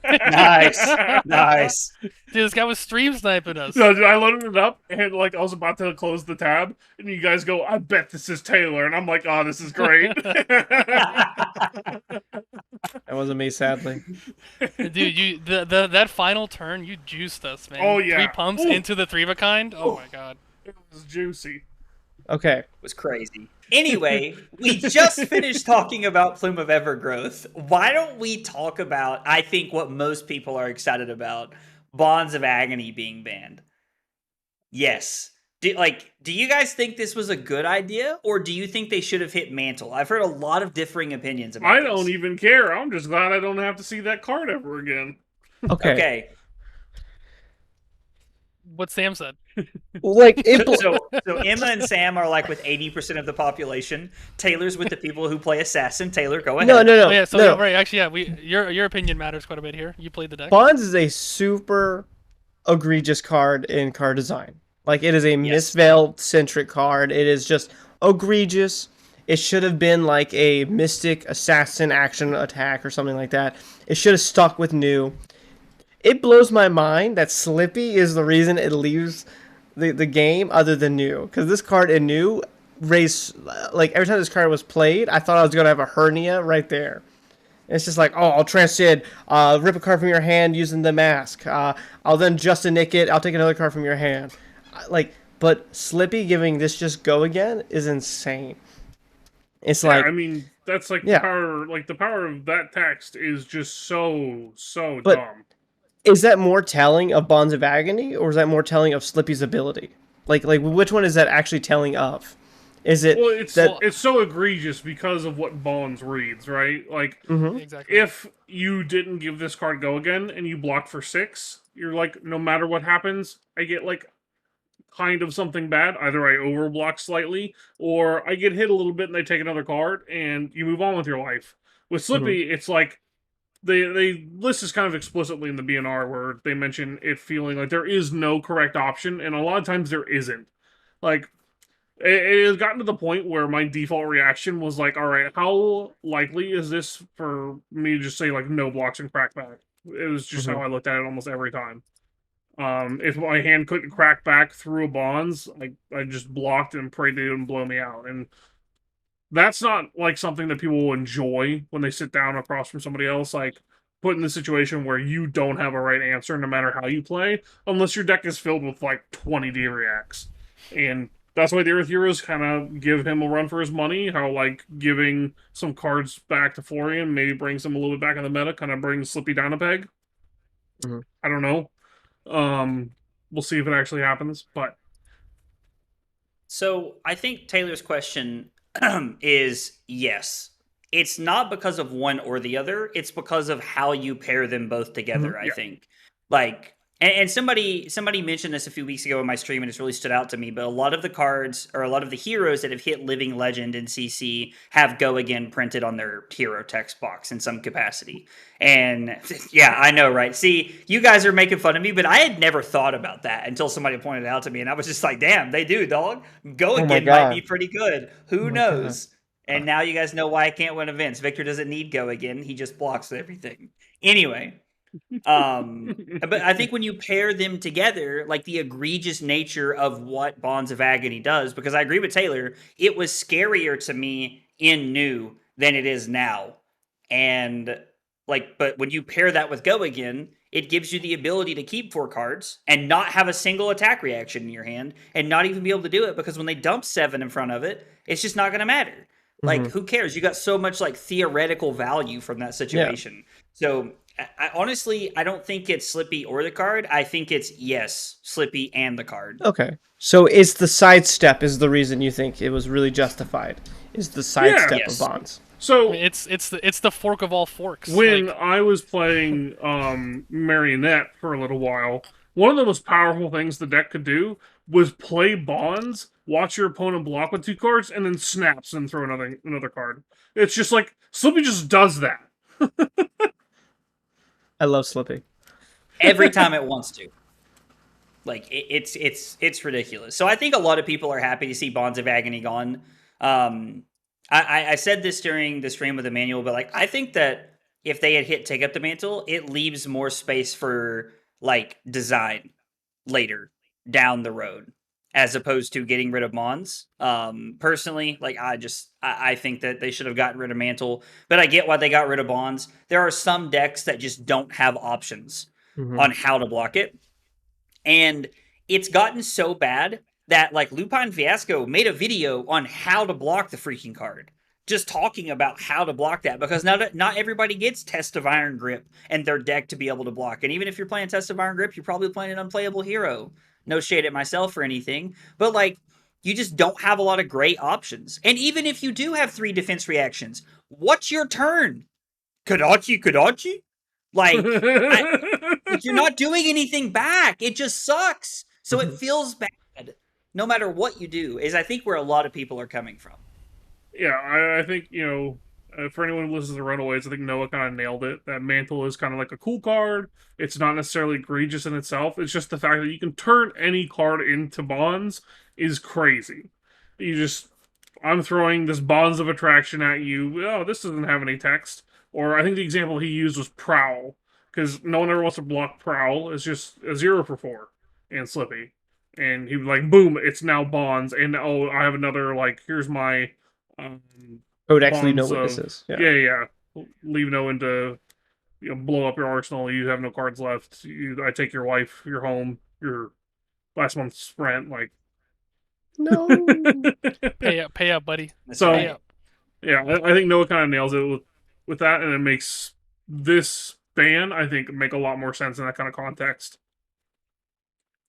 Nice. Dude, this guy was stream sniping us. So I loaded it up, and like I was about to close the tab, and you guys go, "I bet this is Taylor," and I'm like, "Oh, this is great." That wasn't me, sadly. Dude, that final turn, you juiced us, man. Oh yeah, 3 pumps into the 3 of a kind. Oh my god, it was juicy. Okay. It was crazy. Anyway, we just finished talking about Plume of Evergrowth. Why don't we talk about, I think, what most people are excited about, Bonds of Agony being banned? Yes. Do you guys think this was a good idea, or do you think they should have hit Mantle? I've heard a lot of differing opinions about this. I don't even care. I'm just glad I don't have to see that card ever again. Okay. what Sam said. Like it. So Emma and Sam are like with 80% of the population. Taylor's with the people who play assassin. Taylor, go ahead. No. Oh, yeah, so no. right, actually, yeah, your opinion matters quite a bit here. You played the deck. Bonds is a super egregious card in card design. Like it is a Yes. misveiled centric card. It is just egregious. It should have been like a mystic assassin action attack or something like that. It should have stuck with new. It blows my mind that Slippy is the reason it leaves the game other than new. Because this card in new raised, like every time this card was played, I thought I was going to have a hernia right there. It's just like, oh, I'll transcend, rip a card from your hand using the mask. I'll then Justin Nick it. I'll take another card from your hand. But Slippy giving this just go again is insane. It's like, I mean, that's like Yeah. the power of that text is just so But- dumb. is that more telling of Bonds of Agony, or is that more telling of Slippy's ability? Like which one is that actually telling of? Is it Well, it's that? it's so egregious because of what Bonds reads, right? Like, Mhm. Exactly. if you didn't give this card go again and you blocked for 6, you're like, no matter what happens, I get like kind of something bad. Either I overblock slightly, or I get hit a little bit and they take another card, and you move on with your life. With Slippy, it's like they list this kind of explicitly in the BNR, where they mention it feeling like there is no correct option, and a lot of times there isn't. Like, it has gotten to the point where my default reaction was like, all right, how likely is this for me to just say like no blocks and crack back? It was just how I looked at it almost every time. If my hand couldn't crack back through a bonds, I just blocked and prayed they didn't blow me out. And that's not like something that people will enjoy when they sit down across from somebody else, like put in the situation where you don't have a right answer no matter how you play, unless your deck is filled with like 20 D reacts. And that's why the Earth Heroes kind of give him a run for his money. How like giving some cards back to Florian maybe brings him a little bit back in the meta, kind of brings Slippy down a peg. Mhm. I don't know. We'll see if it actually happens. But So I think Taylor's question is yes. It's not because of one or the other. It's because of how you pair them both together, I Yeah. think. Like, and somebody mentioned this a few weeks ago in my stream, and it's really stood out to me. But a lot of the cards, or a lot of the heroes that have hit Living Legend in CC, have Go Again printed on their hero text box in some capacity. And yeah, I know, right? See, you guys are making fun of me, but I had never thought about that until somebody pointed it out to me, and I was just like, damn, they do, dog. Go Oh my Again might God. be pretty good. Who Oh my knows? And now you guys know why I can't win events. Victor doesn't need Go Again. He just blocks everything. Anyway, but I think when you pair them together, like the egregious nature of what Bonds of Agony does, because I agree with Taylor, it was scarier to me in new than it is now. And like, but when you pair that with Go Again, it gives you the ability to keep 4 cards and not have a single attack reaction in your hand, and not even be able to do it, because when they dump 7 in front of it, it's just not going to matter. Like, who cares? You got so much like theoretical value from that situation. So I honestly, I don't think it's Slippy or the card. I think it's, yes, Slippy and the card. Okay. So it's the sidestep is the reason you think it was really justified. Is the sidestep Yes. of Bonds. so I mean, it's the fork of all forks. when Like, I was playing Marionette for a little while, one of the most powerful things the deck could do was play Bonds, watch your opponent block with 2 cards, and then snaps and throw another card. It's just like Slippy just does that. I love Slippy. Every time it wants to. Like, it's ridiculous. So I think a lot of people are happy to see Bonds of Agony gone. I said this during the stream with Emmanuel, but like, I think that if they had hit Take Up the Mantle, it leaves more space for like design later down the road, as opposed to getting rid of Mons. Personally, like, I think that they should have gotten rid of Mantle, but I get why they got rid of Bonds. There are some decks that just don't have options on how to block it. And it's gotten so bad that like Lupin Fiasco made a video on how to block the freaking card. Just talking about how to block that, because not everybody gets Test of Iron Grip and their deck to be able to block. And even if you're playing Test of Iron Grip, you're probably playing an unplayable hero. No shade at myself or anything, but like, you just don't have a lot of great options. And even if you do have 3 defense reactions, what's your turn? Kadachi? Like, like, you're not doing anything back. It just sucks. So it feels bad no matter what you do, is I think where a lot of people are coming from. Yeah, I think, for anyone who listens to Runaways, I think Noah kind of nailed it. That Mantle is kind of like a cool card. It's not necessarily egregious in itself. It's just the fact that you can turn any card into bonds is crazy. I'm throwing this bonds of attraction at you. Oh, this doesn't have any text. Or I think the example he used was Prowl, because no one ever wants to block Prowl. It's just a 0 for 4 and Slippy. And he was like, boom, it's now bonds. And oh, I have another, like, here's my Codex leave no bonds of witnesses. yeah. Leave no one to blow up your arsenal. You have no cards left. I take your wife, your home, your last month's rent. Like No. Pay up, buddy. So Pay up. yeah, I think Noah kind of nails it with that, and it makes this ban I think make a lot more sense in that kind of context.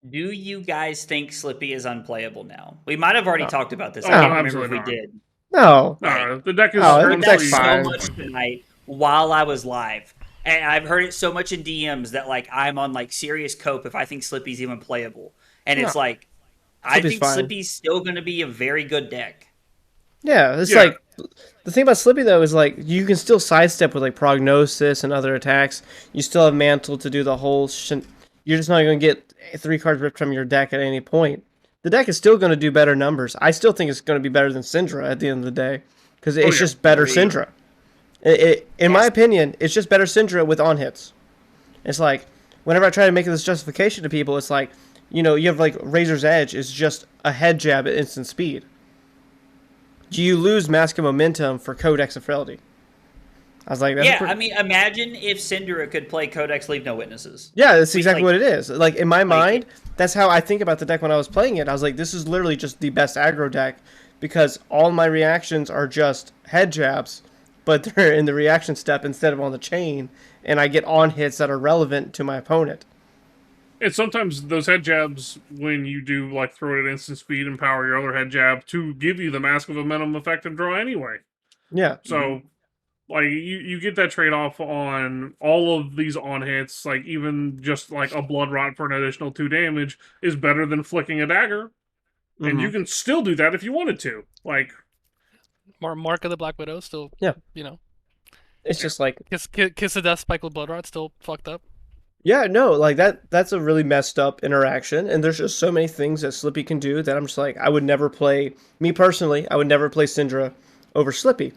Do you guys think Slippy is unplayable now? We might have already talked about this. Oh, I can't remember if absolutely we not. did. No. The deck is Oh, I the heard deck's that so fine. much tonight while I was live. And I've heard it so much in DMs that like I'm on like serious cope if I think Slippy's even playable. And it's No. like I Slippy's think fine. Slippy's still gonna be a very good deck. Yeah, it's Yeah. like the thing about Slippy though is like you can still sidestep with like Prognosis and other attacks. You still have Mantle to do the whole. You're just not going to get 3 cards ripped from your deck at any point. The deck is still going to do better numbers. I still think it's going to be better than Syndra at the end of the day because it's just better Syndra. In my opinion, it's just better Syndra with on hits. It's like whenever I try to make this justification to people, it's like you have like Razor's Edge is just a head jab at instant speed. Do you lose Mask of Momentum for Codex of Frailty? I was like, I mean, imagine if Syndra could play Codex Leave No Witnesses. Yeah, that's exactly what it is. Like in my mind, that's how I think about the deck when I was playing it. I was like, this is literally just the best aggro deck because all my reactions are just head jabs, but they're in the reaction step instead of on the chain, and I get on hits that are relevant to my opponent. And sometimes those head jabs, when you do like throw it at instant speed and power your other head jab to give you the Mask of Momentum effect and draw anyway. Yeah. So, like, you get that trade-off on all of these on-hits, like, even just, like, a Blood Rot for an additional 2 damage is better than flicking a dagger. And you can still do that if you wanted to. Like... Mark of the Black Widow still, It's just like... Kiss of Death Spike with Blood Rot still fucked up. Yeah, no, like, that's a really messed up interaction, and there's just so many things that Slippy can do that I'm just like, I would never play... Me, personally, I would never play Syndra over Slippy.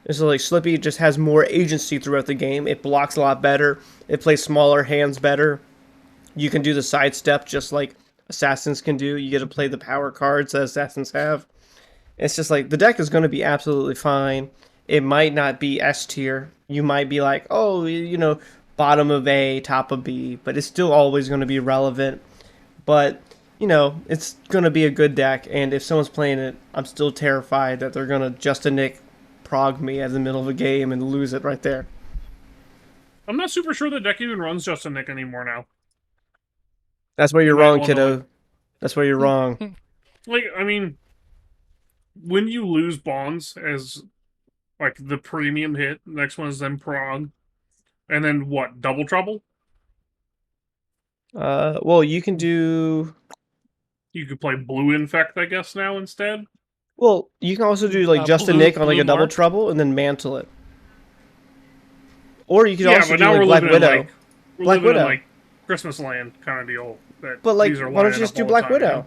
So like Slippy just has more agency throughout the game. It blocks a lot better. It plays smaller hands better. You can do the sidestep just like Assassins can do. You get to play the power cards that Assassins have. It's just like the deck is going to be absolutely fine. It might not be S tier. You might be like, oh, bottom of A, top of B, but it's still always going to be relevant. But, it's going to be a good deck. And if someone's playing it, I'm still terrified that they're going to Justin Nick prog me at the middle of a game and lose it right there. I'm not super sure the deck even runs Justin Nick anymore now. That's where you're wrong, kiddo. That's where you're wrong. Like, I mean, when you lose bonds as, like, the premium hit, the next one is then prog, and then what, double trouble? Well, you can do... You could play blue infect, I guess, now instead. Well, you can also do like Justin Nick on like a double Mark. trouble and then mantle it. Or you could also but do now like we're Black living Widow. in, like, we're Black living Widow. in, like, Christmas land kind of deal. But like, these are why don't lining you just up do all the Black time, Widow?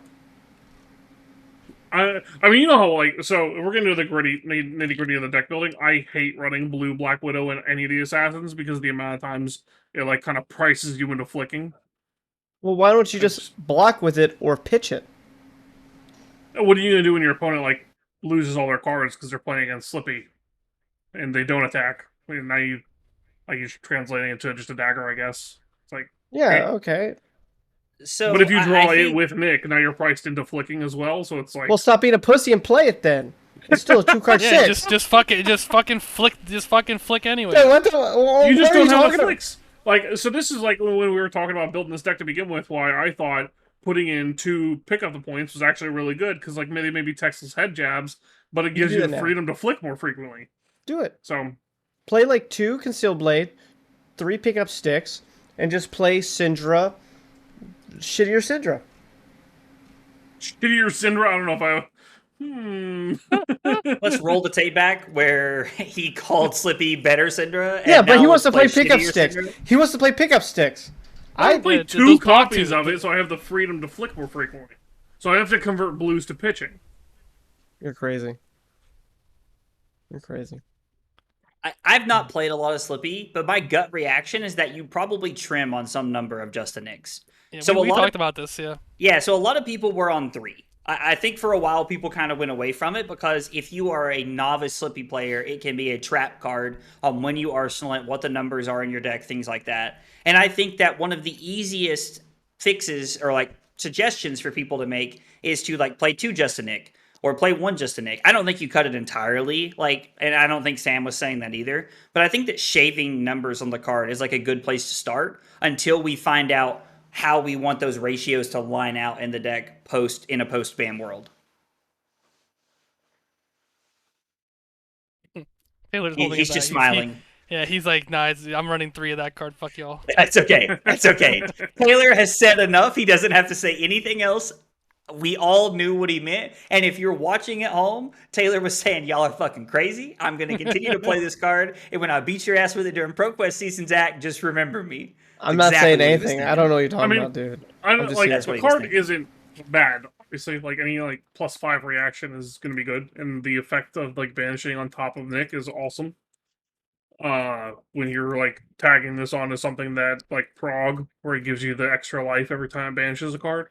I mean, you know how, like, so if we're going to do the nitty-gritty of the deck building, I hate running blue Black Widow in any of the Assassins because of the amount of times it, like, kind of prices you into flicking. Well, why don't you just block with it or pitch it? What are you going to do when your opponent, like, loses all their cards because they're playing against Slippy and they don't attack? And now you're translating it to just a dagger, I guess. It's like... Yeah, okay. So, but if you draw I it think, with Nick, now you're priced into flicking as well, so it's like... Well, stop being a pussy and play it then. It's still a 2-card Yeah, six. just fucking flick anyway. Yeah, what you just what are don't have talking the about? flicks. Like, so this is like when we were talking about building this deck to begin with, why I thought putting in 2 pick up the points was actually really good, because like maybe textless head jabs, but it gives do you that the now. freedom to flick more frequently. Do it. So Play like 2 Concealed Blade, 3 pickup sticks, and just play Syndra, shittier Syndra. Shittier Syndra. I don't know if I. Let's roll the tape back where he called Slippy better Syndra. Yeah, and but now he wants to let's play pickup shittier sticks. Syndra. He wants to play pickup sticks. I I play Yeah, two those block copies twos of are it, so I have the freedom to flick more frequently. So I have to convert blues to pitching. You're crazy. You're crazy. I've not played a lot of Slippy, but my gut reaction is that you probably trim on some number of Just a Nix. Yeah, So we a lot talked of, about this. Yeah. yeah, so a lot of people were on 3. I think for a while people kind of went away from it because if you are a novice Slippy player, it can be a trap card on when you arsenal it, what the numbers are in your deck, things like that. And I think that one of the easiest fixes or like suggestions for people to make is to like play 2 Just a Nick or play 1 Just a Nick. I don't think you cut it entirely, like, and I don't think Sam was saying that either. But I think that shaving numbers on the card is like a good place to start until we find out how we want those ratios to line out in the deck in a post ban world. Taylor's holding He's it just back. smiling. Yeah, he's like, nah, I'm running 3 of that card. Fuck y'all. That's okay. That's okay. Taylor has said enough. He doesn't have to say anything else. We all knew what he meant. And if you're watching at home, Taylor was saying, y'all are fucking crazy. I'm going to continue to play this card. And when I beat your ass with it during ProQuest season, Zach, just remember me. I'm not Exactly saying what he was anything. thinking. I don't know what you're talking I mean, about, dude. I I'm don't just like here. That's what the he was card thinking. isn't bad. Obviously, like any like +5 reaction is going to be good, and the effect of like banishing on top of Nick is awesome. When you're like tagging this onto something that like Prog, where it gives you the extra life every time it banishes a card.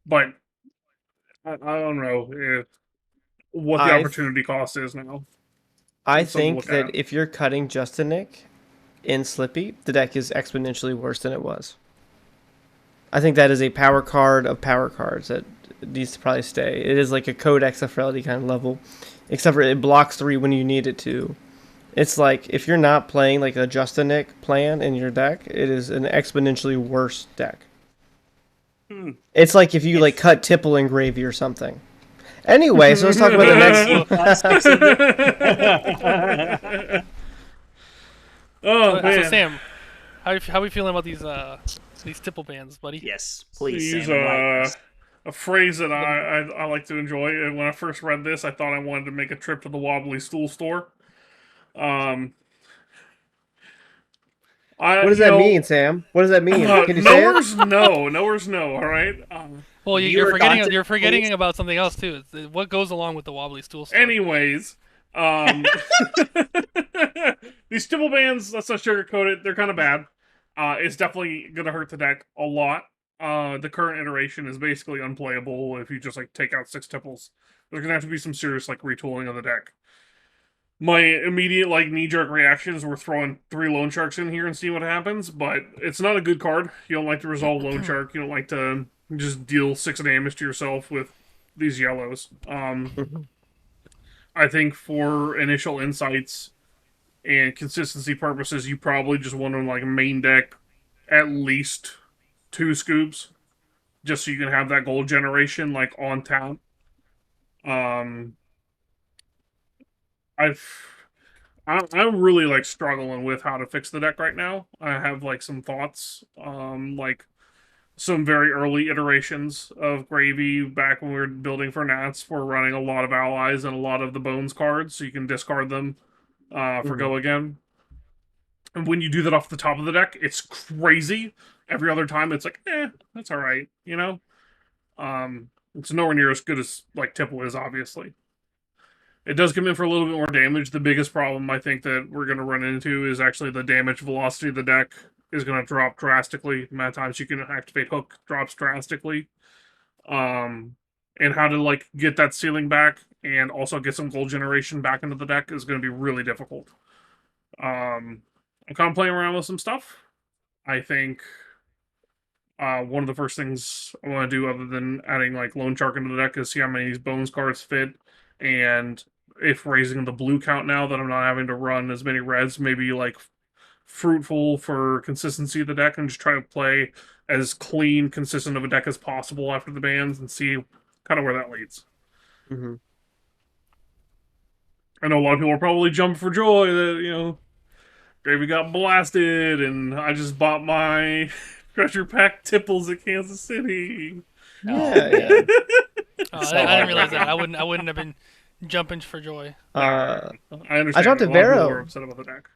But I don't know what the I opportunity cost is now. I It's something to think look that at. if you're cutting just a Nick in Slippy, the deck is exponentially worse than it was. I think that is a power card of power cards that needs to probably stay. It is like a Codex Fidelity kind of level, except for it blocks 3 when you need it to. It's like if you're not playing like a just a Nick plan in your deck, it is an exponentially worse deck. It's like if you like cut Tipple in Gravy or something. Anyway, so let's talk about the next. Oh So man. Sam, how are we feeling about these Tipple bands, buddy? Yes, To please, use Sam. enlighten us. a phrase that I like to enjoy. And when I first read this, I thought I wanted to make a trip to the wobbly stool store. What does that mean, Sam? What does that mean? Can you say it? Nowhere's no. All right. Well, Viewer you're forgetting content, you're forgetting please. about something else too. What goes along with the wobbly stool store? Anyways, these Tipple bands, let's not sugarcoat it, they're kind of bad. It's definitely gonna hurt the deck a lot. The current iteration is basically unplayable if you just like take out 6 Tipples. There's gonna have to be some serious like retooling of the deck. My immediate like knee-jerk reaction is we're throwing 3 Loan Sharks in here and see what happens, but it's not a good card. You don't like to resolve Loan Shark. You don't like to just deal 6 damage to yourself with these yellows. I think for initial insights and consistency purposes, you probably just want to like main deck at least 2 scoops, just so you can have that gold generation like on tap. I'm really like struggling with how to fix the deck right now. I have like some thoughts, like some very early iterations of Gravy back when we were building for Nats. We're running a lot of allies and a lot of the Bones cards, so you can discard them for go again. And when you do that off the top of the deck, it's crazy. Every other time, it's like, that's all right, you know. It's nowhere near as good as like Tipple is, obviously. It does come in for a little bit more damage. The biggest problem I think that we're going to run into is actually the damage velocity of the deck is going to drop drastically. The amount of times you can activate Hook drops drastically. And how to like get that ceiling back and also get some gold generation back into the deck is going to be really difficult. I'm kind of playing around with some stuff. I think one of the first things I want to do, other than adding like Loan Shark into the deck, is see how many of these Bones cards fit, and if raising the blue count now that I'm not having to run as many reds, maybe like fruitful for consistency of the deck, and just try to play as clean, consistent of a deck as possible after the bans, and see kind of where that leads. Mm-hmm. I know a lot of people are probably jumping for joy that Gravy got blasted, and I just bought my treasure pack Tipples at Kansas City. Yeah. I didn't realize that. I wouldn't have been jumping for joy. I understand. I talked to A lot of people Vero. were upset about the deck.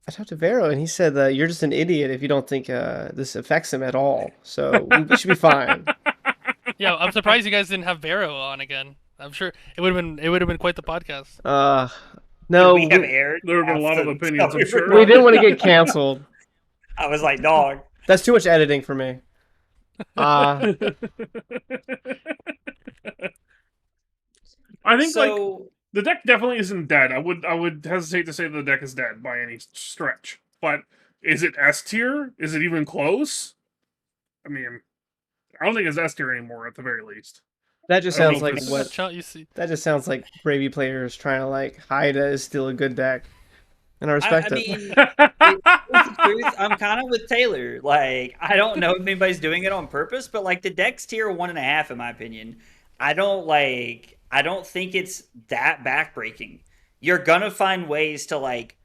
I talked to Vero, and he said you're just an idiot if you don't think this affects him at all. So we should be fine. Yeah, I'm surprised you guys didn't have Vero on again. I'm sure it would have been quite the podcast. No, we have aired. There have been a lot of the opinions, stuff I'm we sure. were- we didn't want to get canceled. I was like, dog. That's too much editing for me. I think like So the deck definitely isn't dead. I would hesitate to say the deck is dead by any stretch. But is it S tier? Is it even close? I mean, I don't think it's S tier anymore at the very least. That just I don't sounds know if like it's- what. You see, That just sounds like Gravy players trying to like hide it is still a good deck, and I respect I it. mean, the truth, I'm kind of with Taylor. Like, I don't know if anybody's doing it on purpose, but like the deck's tier 1.5, in my opinion. I don't think it's that backbreaking. You're gonna find ways to like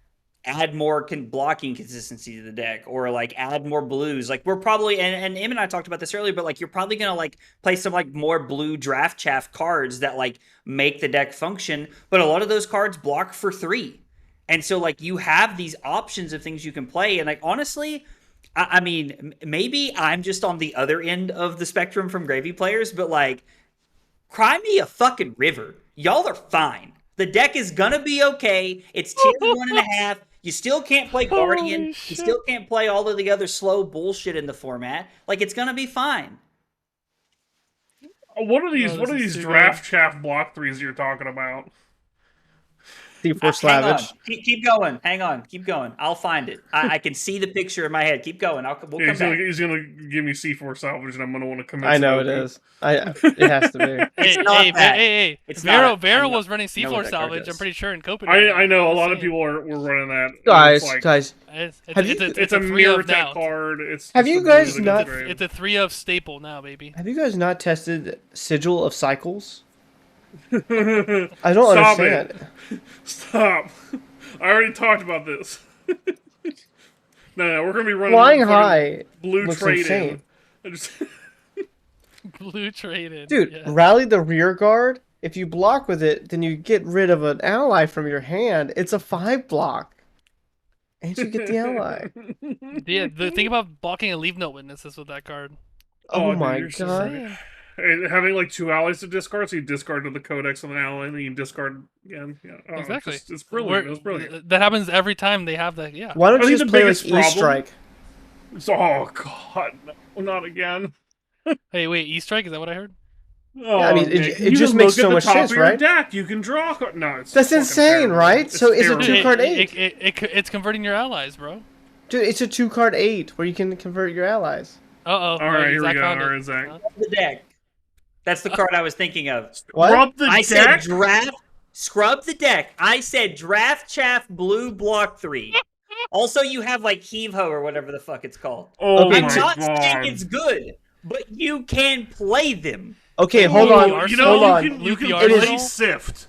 add more blocking consistency to the deck, or like add more blues. Like we're probably and Em and I talked about this earlier, but like you're probably gonna like play some like more blue draft chaff cards that like make the deck function. But a lot of those cards block for 3. And so, like, you have these options of things you can play. And, like, honestly, I mean, maybe I'm just on the other end of the spectrum from Gravy players, but, like, cry me a fucking river. Y'all are fine. The deck is gonna be okay. It's tier 1.5. You still can't play Guardian. Holy You shit. still can't play all of the other slow bullshit in the format. Like, it's gonna be fine. What are these? Oh, what are this these is too draft chaff block 3s you're talking about? C4 Hang on. Slavage. Keep going. Hang on. Keep going. I'll find it. I can see the picture in my head. Keep going. We'll Yeah, come back. he's gonna give me C4 salvage, and I'm gonna want to commit. I know it Smoking. is. It has to be. It's hey, not hey, that. hey! It's Vero not. Vero I know- was running know what C4 that card salvage. does. I'm pretty sure in Copenhagen. I know a lot of Just people were running that. Guys, It's like, guys, It's Have it's, you- it's, it's a a 3 mirror of tech now. card. It's Have just you a blue guys that not- goes grave. It's a 3 of staple now, baby. have you guys not tested Sigil of Cycles? I I don't Stop understand. it. Stop. I already talked about this. No, we're gonna be running Flying fucking high blue looks trade insane. in. I just- Blue traded. Dude, yeah. rally the rear guard. If you block with it, then you get rid of an ally from your hand. It's a 5 block. And you get the ally. Yeah, the thing about blocking a leave no witnesses with that card. Oh, dude, my you're so god. right. And having like 2 allies to discard, so you discard to the codex of an ally, and then you discard again. Yeah. Oh, Exactly. It's brilliant. It's brilliant. That happens every time they have that. Yeah. Why don't I you think just the play like biggest problem- E-Strike? Oh god, no, not again. Hey, wait, E-Strike? Is that what I heard? Oh, I mean, it- Nick, it you just can makes look so at much the top sense, of your right? deck. You can draw. No, it's That's fucking insane, terrible. right? So it's a terrible. 2-card It- 8. it's converting your allies, bro. Dude, it's a 2-card 8 where you can convert your allies. Uh-oh. All right, here we Zach go. found All it. right, Zach. The deck. That's the card I was thinking of. What? Rub the I deck. said draft. Scrub the deck. I said draft chaff blue block 3. Also, you have like heave ho or whatever the fuck it's called. Oh Okay, I'm my not god. saying it's good, but you can play them. Okay, Ooh, hold on. Arsenal? You know, Hold on. you can Luke the play Arsenal? Sift.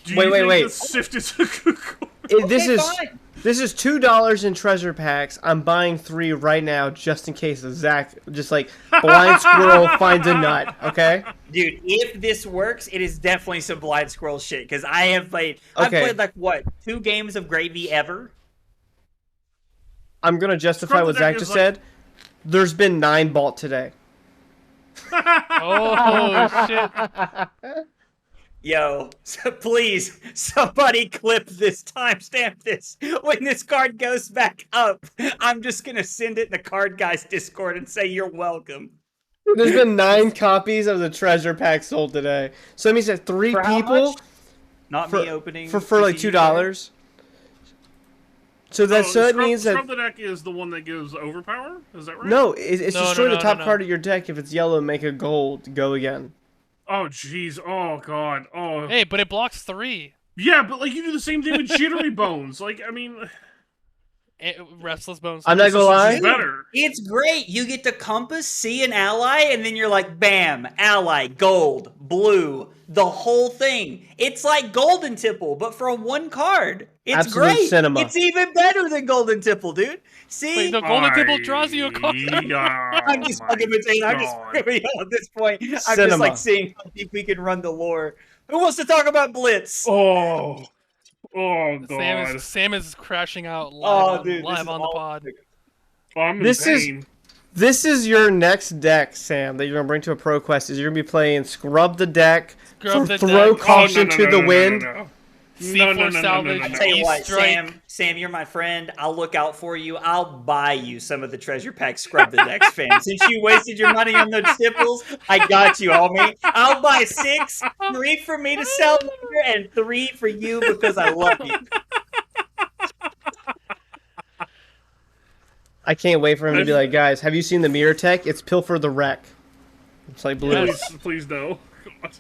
Do Wait, you wait, think wait. that Sift is a good card? This Okay, is fine. this is $2 in treasure packs. I'm buying 3 right now just in case Zach just like blind squirrel finds a nut. Okay. Dude, if this works, it is definitely some blind squirrel shit. Because I have played, I've Okay. played like what, 2 games of Gravy ever. I'm gonna justify Scrub what the deck Zach is just like- said. There's been 9 Balt today. Oh, shit. Yo, so please, somebody clip this, timestamp this. When this card goes back up, I'm just gonna send it in the Card Guys Discord and say you're welcome. There's been 9 copies of the treasure pack sold today. So that means that 3 For how people much? Not for, me opening for like TCG $2. So that Scrub means that the deck is the one that gives overpower. Is that right? no, it's No, destroy no, the no, top no. card of your deck. If it's yellow, make a gold. Go again. Oh jeez. Oh god. Oh. Hey, but it blocks 3. Yeah, but like you do the same thing with Jittery Bones. Like I mean, Restless Bones. I'm not gonna lie. This is better. It's great. You get to compass, see an ally, and then you're like, bam, ally, gold, blue, the whole thing. It's like Golden Tipple, but for one card. It's Absolute great. cinema. It's even better than Golden Tipple, dude. See? Wait, no, Golden Tipple draws you a card. I'm just fucking between. I'm just screaming at this point. I'm just Cinema. like seeing how deep we can run the lore. Who wants to talk about Blitz? Oh god. Sam is crashing out live, dude, live on the pod. Oh, I'm in This is- pain. This is your next deck, Sam, that you're gonna bring to a pro quest. Is you're gonna be playing Scrub the Deck, Scrub the Throw Deck. Caution to the Wind. C4 salvage. I tell you what, Strike. Sam, you're my friend. I'll look out for you. I'll buy you some of the treasure pack Scrub the Decks, fam. Since you wasted your money on those tipples, I got you, homie. I'll buy 6, 3 for me to sell later, and 3 for you because I love you. I can't wait for him to be like, guys, have you seen the mirror tech? It's Pilfer the Wreck. It's like blue. Please no. God.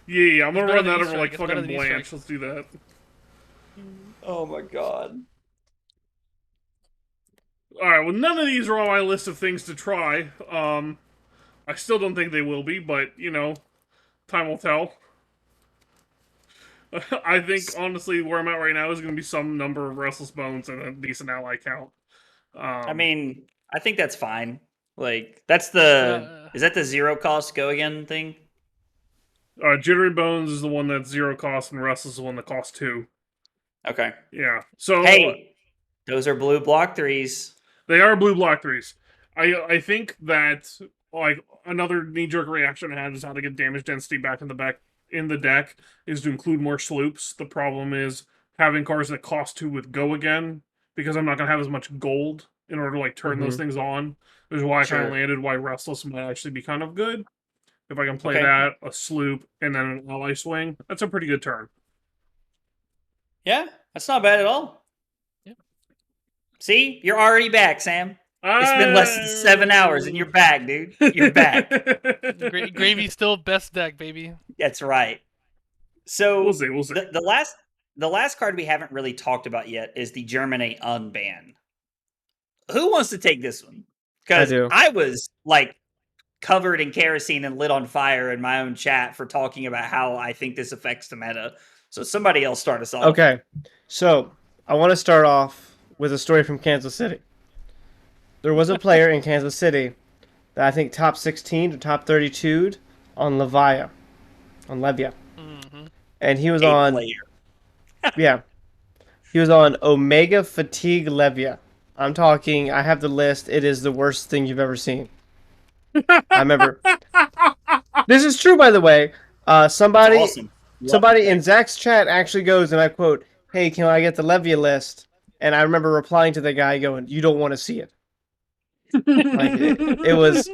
Yeah, I'm gonna better run than that Easter over like egg. It's better fucking than Easter Blanche. egg. Let's do that. Oh my god. Alright, well none of these are on my list of things to try. I still don't think they will be, but, you know, time will tell. I think, honestly, where I'm at right now is going to be some number of Restless Bones and a decent ally count. I mean, I think that's fine. Like, that's the... is that the 0 cost go again thing? Jittery Bones is the one that's 0 cost, and Restless is the one that costs 2. Okay. Yeah. So Hey, those are blue block 3s. they are blue block 3s. I think that, like, another knee-jerk reaction I had is how to get damage density back in the deck is to include more sloops. The problem is having cards that cost 2 with go again, because I'm not going to have as much gold in order to, like, turn those things on. Which is why I kind of landed why Restless might actually be kind of good. If I can play that, a sloop, and then an ally swing, that's a pretty good turn. Yeah, that's not bad at all. Yeah. See? You're already back, Sam. It's been less than 7 hours, and you're back, dude. You're back. Gravy's still best deck, baby. That's right. So We'll see. The last card we haven't really talked about yet is the Germinate Unban. Who wants to take this one? Because do. I was like covered in kerosene and lit on fire in my own chat for talking about how I think this affects the meta. So somebody else start us off. Okay, so I want to start off with a story from Kansas City. There was a player in Kansas City that I think top 16 to top 32'd on Levia. And he was on... Player. Yeah. He was on Omega Fatigue Levia. I'm talking, I have the list. It is the worst thing you've ever seen. I remember. This is true, by the way. Somebody Awesome. somebody in Zach's chat actually goes, and I quote, "Hey, can I get the Levia list?" And I remember replying to the guy going, "You don't want to see it." Like, it was...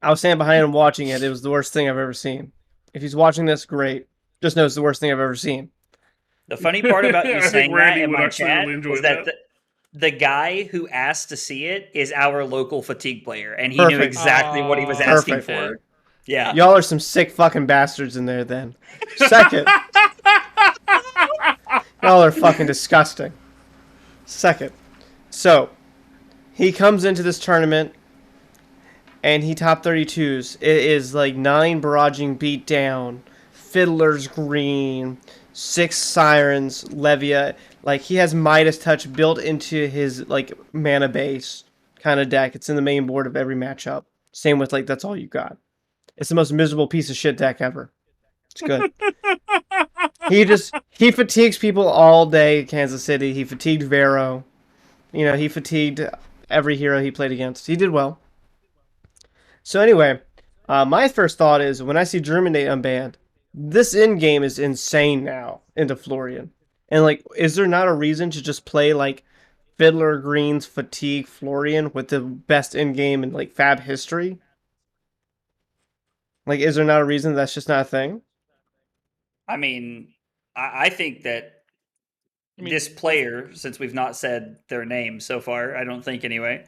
I was standing behind him watching it. It was the worst thing I've ever seen. If he's watching this, great. Just know it's the worst thing I've ever seen. The funny part about you I think saying that Randy in would my actually chat really enjoy was that that. the guy who asked to see it is our local fatigue player, and he knew Perfect. exactly what he was asking Perfect. for. Yeah. Y'all are some sick fucking bastards in there then. Second. Y'all are fucking disgusting. Second. So, he comes into this tournament, and he top 32s. It is like 9 barraging beat down, Fiddler's Green, 6 Sirens, Levia. Like, he has Midas Touch built into his, like, mana base kind of deck. It's in the main board of every matchup. Same with, like, that's all you got. It's the most miserable piece of shit deck ever. It's good. He fatigues people all day in Kansas City. He fatigued Vero. You know, he fatigued every hero he played against. He did well. So anyway, my first thought is when I see Germinate unbanned, this end game is insane now into Florian. And like, is there not a reason to just play like Fiddler Green's Fatigue Florian with the best end game in like Fab history? Like, is there not a reason that's just not a thing? I mean, I think that this player, since we've not said their name so far, I don't think anyway.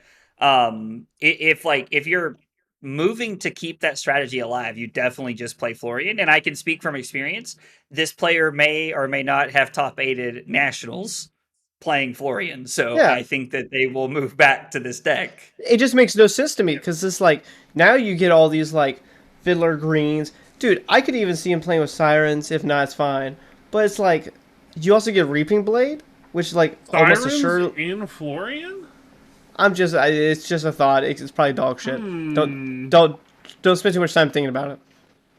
If you're moving to keep that strategy alive, you definitely just play Florian. And I can speak from experience. This player may or may not have top 8'd nationals playing Florian. So Yeah. I think that they will move back to this deck. It just makes no sense to me because it's like now you get all these like fiddler greens. Dude, I could even see him playing with sirens. If not, it's fine. But it's like you also get Reaping Blade, which like almost a Sirens sure. in Florian? It's just a thought. It's probably dog shit. Don't spend too much time thinking about it.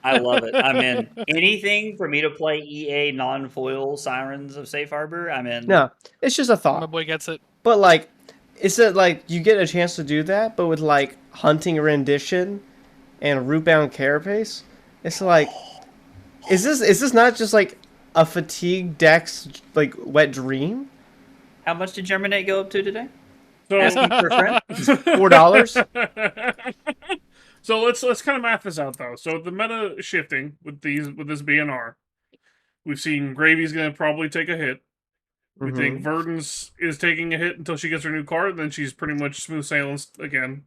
I love it. I'm in. Anything for me to play EA non-foil Sirens of Safe Harbor, I'm in. No, it's just a My thought. boy gets it. But like, it's that like you get a chance to do that, but with like Hunting Rendition and Rootbound Carapace, it's like, is this not just like a fatigue deck's like wet dream? How much did Germinate go up to today? So, Asking for a friend? $4. so let's kind of math this out though. So the meta shifting with this BNR, we've seen Gravy's gonna probably take a hit. We think Verdance is taking a hit until she gets her new card, and then she's pretty much smooth sailing again.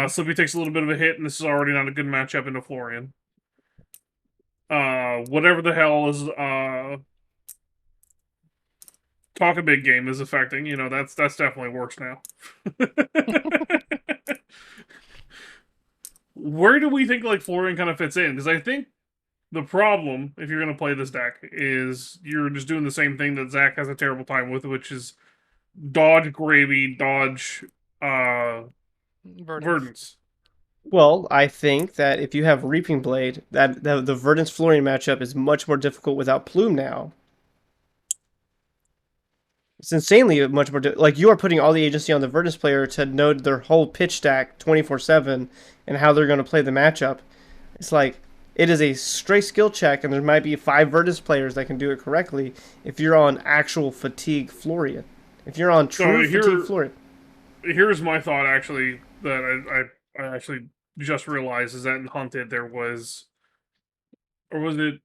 Slippy takes a little bit of a hit, and this is already not a good matchup into Florian. Whatever the hell is Talk a Big Game is affecting, that's definitely worse now. Where do we think like Florian kind of fits in? Because I think the problem, if you're going to play this deck, is you're just doing the same thing that Zach has a terrible time with, which is dodge Gravy, dodge Verdance. Well, I think that if you have Reaping Blade, that the Verdance Florian matchup is much more difficult without Plume now. It's insanely much more like you are putting all the agency on the Verdance player to know their whole pitch stack 24/7 and how they're going to play the matchup. It's like it is a straight skill check, and there might be 5 Verdance players that can do it correctly if you're on actual fatigue Florian. If you're on true fatigue Florian. Here's my thought, actually, that I actually just realized is that in Hunted there was, or was it,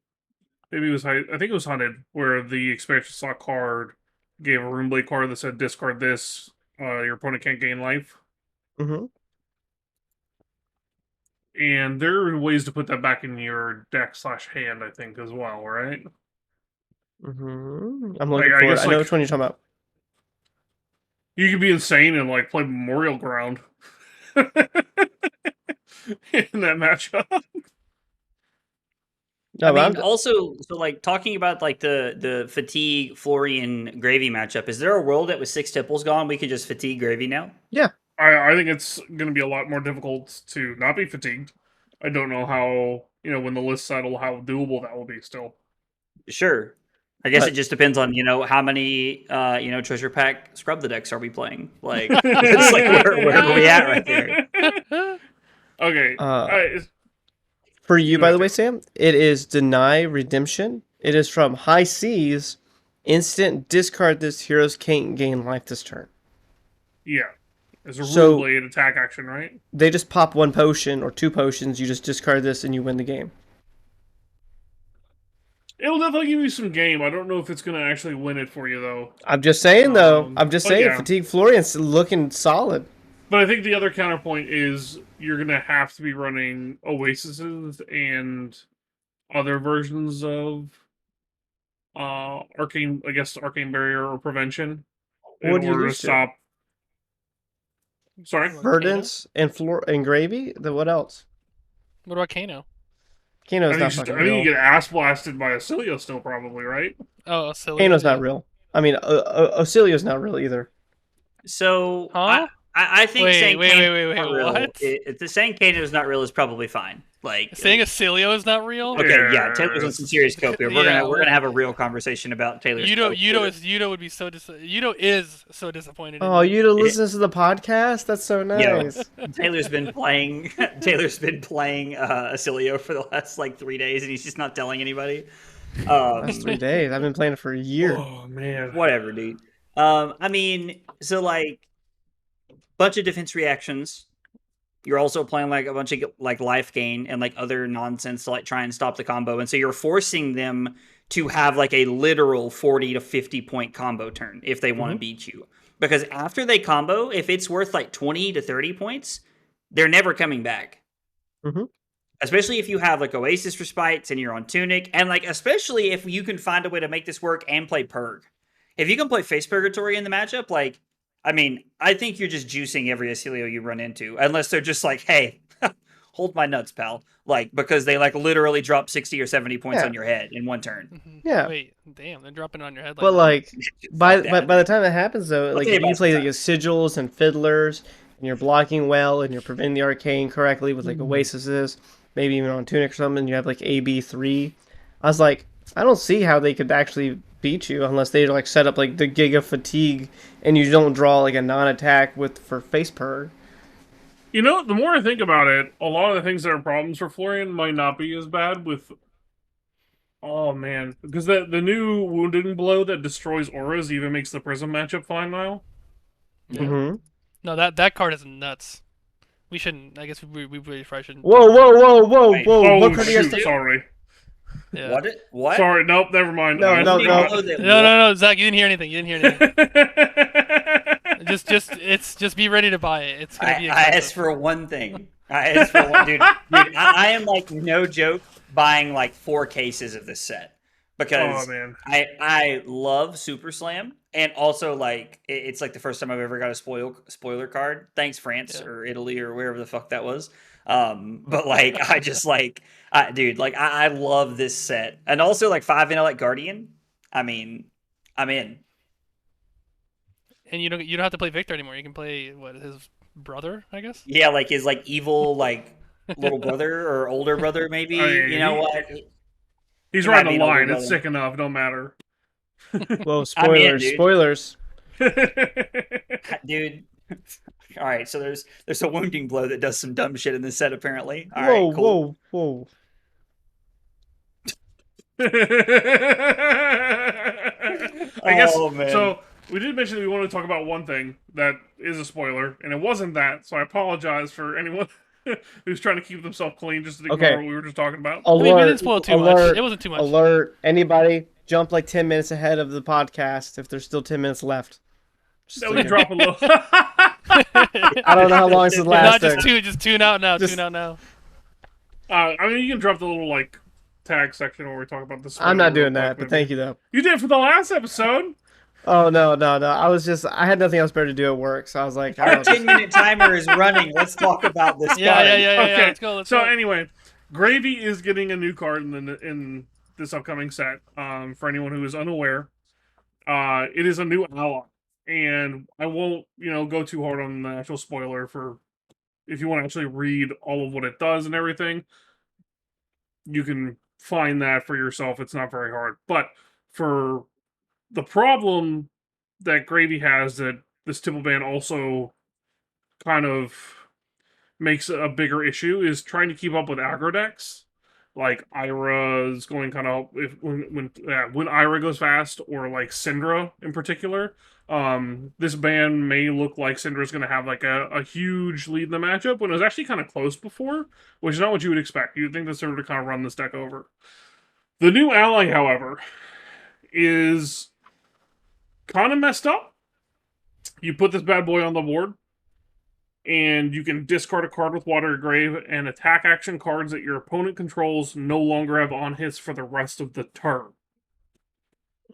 maybe it was, I think it was Hunted, where the expansion slot card gave a Runeblade card that said discard this, your opponent can't gain life. And there are ways to put that back in your deck/hand, I think, as well, right? I'm looking for it. I know which one you're talking about. You could be insane and like play Memorial Ground in that matchup. No, I mean, also, so like talking about like the fatigue Florian Gravy matchup, is there a world that with 6 Tipples gone we could just fatigue Gravy now? Yeah. I think it's going to be a lot more difficult to not be fatigued. I don't know how, when the list settle, how doable that will be still. Sure. I guess it just depends on, how many, treasure pack scrub the decks are we playing? Like, it's like where are we at right there? Okay. For you, by the way, Sam, it is Deny Redemption. It is from High Seas. Instant discard this. Heroes can't gain life this turn. Yeah. It's a Runeblade attack action, right? They just pop 1 potion or 2 potions. You just discard this and you win the game. It'll definitely give you some game. I don't know if it's going to actually win it for you, though. I'm just saying, though. Yeah. Fatigue Florian's looking solid. But I think the other counterpoint is you're going to have to be running Oases and other versions of Arcane Barrier or Prevention What in order to stop. Sorry? Verdance and Gravy? What else? What about Kano? Kano's not I fucking think real. you get ass blasted by Acilio still, probably, right? Oh, Acilio. Kano's not real. I mean, Acilio's not real either. So, huh? I think saying wait, what? Saying Kano is not real is probably fine. Like saying Acilio is not real. Okay, yeah, Taylor's on some serious cope here. We're gonna have a real conversation about Taylor's. Yudo would be so Yudo is so disappointed. Oh, Yudo listens to the podcast. That's so nice. Yeah. Taylor's been playing Acilio for the last like 3 days, and he's just not telling anybody. That's 3 days. I've been playing it for a year. Oh man, whatever, dude. I mean, so like, bunch of defense reactions. You're also playing like a bunch of like life gain and like other nonsense to like try and stop the combo. And so you're forcing them to have like a literal 40 to 50 point combo turn if they want to beat you. Because after they combo, if it's worth like 20 to 30 points, they're never coming back. Especially if you have like Oasis Respites and you're on Tunic. And like, especially if you can find a way to make this work and play Purg. if you can play Face Purgatory in the matchup, like, I mean, I think you're just juicing every Acilio you run into, unless they're just like, hey, hold my nuts, pal. Like, because they like literally drop 60 or 70 points Yeah. on your head in one turn. Yeah. Wait, damn, they're dropping on your head. But that. like by that. the time that happens though, like tell you if you about play like some your sigils and fiddlers, and you're blocking well, and you're preventing the arcane correctly with like oasises, maybe even on tunic or something, and you have like AB3. I was like, I don't see how they could actually beat you unless they like set up like the Giga Fatigue, and you don't draw like a non-attack with for face purg. You know, the more I think about it, a lot of the things that are problems for Florian might not be as bad with. Oh man, because the new wounding blow that destroys auras even makes the prism matchup fine now. Yeah. Mm-hmm. No, that card is nuts. We shouldn't. I guess we really probably shouldn't. Whoa! Wait. Oh What card do you guys shoot! take? Sorry. Yeah. What? Sorry. Nope. Never mind. No, no, no. No, Zach, you didn't hear anything. You didn't hear anything. just be ready to buy it. It's gonna be I expensive. asked for one thing. I asked for one, dude. I am like no joke buying like 4 cases of this set because Oh man. I love Super Slam, and also like it's like the first time I've ever got a spoiler card. Thanks France or Italy or wherever the fuck that was. But like I just like dude, like I love this set, and also like 5 Intellect Guardian. I mean, I'm in. And you don't have to play Victor anymore. You can play his brother, I guess. Yeah, like his like evil like little brother or older brother maybe. I mean, you know what? He's He might riding be the an older line. It's brother. sick enough. Don't matter. Whoa! I'm in, Spoilers! dude. Spoilers! Dude. All right, so there's a wounding blow that does some dumb shit in this set apparently. All right, cool. Whoa! I guess Oh, man. so. We did mention that we wanted to talk about one thing that is a spoiler, and it wasn't that. So I apologize for anyone who's trying to keep themselves clean, just to ignore Okay. what we were just talking about. I mean, we Alert! didn't spoil too much. Alert! It wasn't too much. Alert! Anybody jump like 10 minutes ahead of the podcast if there's still 10 minutes left. Just That we saying. drop a little. I don't know how long this is Not lasting. just tune out now. Just- Tune out now. I mean, you can drop the little like tag section where we talk about this. I'm not doing that, but thank you though. You did for the last episode. Oh no! I had nothing else better to do at work, so I was like, Our 10-minute timer is running. Let's talk about this Yeah. card. Okay. Let's go. Let's So go. anyway, Gravy is getting a new card in this upcoming set. For anyone who is unaware, it is a new ally, and I won't go too hard on the actual spoiler for if you want to actually read all of what it does and everything. You can find that for yourself. It's not very hard, but for the problem that Gravy has that this Tipple ban also kind of makes a bigger issue is trying to keep up with aggro decks. Like Ira is going kind of when Ira goes fast, or like Syndra in particular. This ban may look like Syndra's going to have like a huge lead in the matchup when it was actually kind of close before, which is not what you would expect. You'd think that Syndra would kind of run this deck over. The new ally, however, is kind of messed up. You put this bad boy on the board, and you can discard a card with Water Grave, and attack action cards that your opponent controls no longer have on hits for the rest of the turn.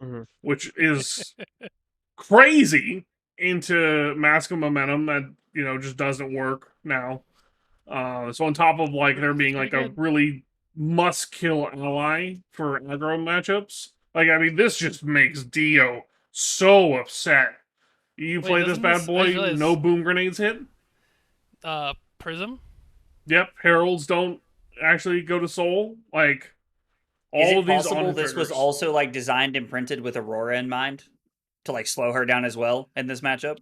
Mhm. Which is crazy into Mask of Momentum that, just doesn't work now. So on top of, like, there being, like, a really must-kill ally for aggro matchups, like, I mean, this just makes Dio so upset. You Wait, play this doesn't bad this- I boy, realize- no boom grenades hit? Prism. Yep, heralds don't actually go to soul. Like Is all it of these possible auto this was triggers. also like designed and printed with Aurora in mind to like slow her down as well in this matchup?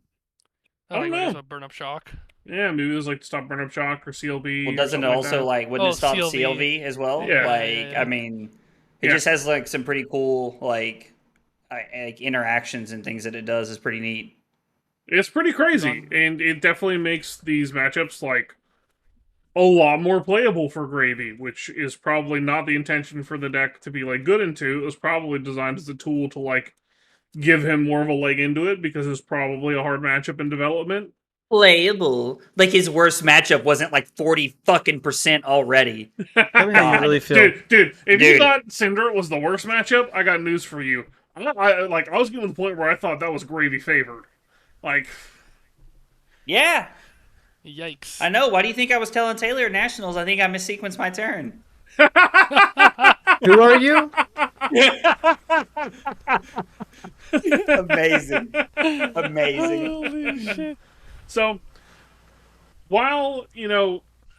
I don't like, know. there's a burn up shock. Yeah, maybe it was like to stop burn up shock or CLB. Well, or doesn't it something also that. like wouldn't Oh, it stop CLV. CLV as well? Yeah. Like Yeah. I mean, it Yeah. just has like some pretty cool like interactions and things that it does is pretty neat. It's pretty crazy, and it definitely makes these matchups like a lot more playable for Gravy, which is probably not the intention for the deck to be like good into. It was probably designed as a tool to like give him more of a leg into it because it's probably a hard matchup in development. Playable. Like his worst matchup wasn't like 40% already. Tell me how you really feel. Dude, if you Dude. thought Cinder was the worst matchup, I got news for you. I was getting to the point where I thought that was gravy favored. Like, Yeah, Yikes. I know. Why do you think I was telling Taylor at Nationals? I think I missequenced my turn. Who are you? Amazing. Amazing. Holy shit. so while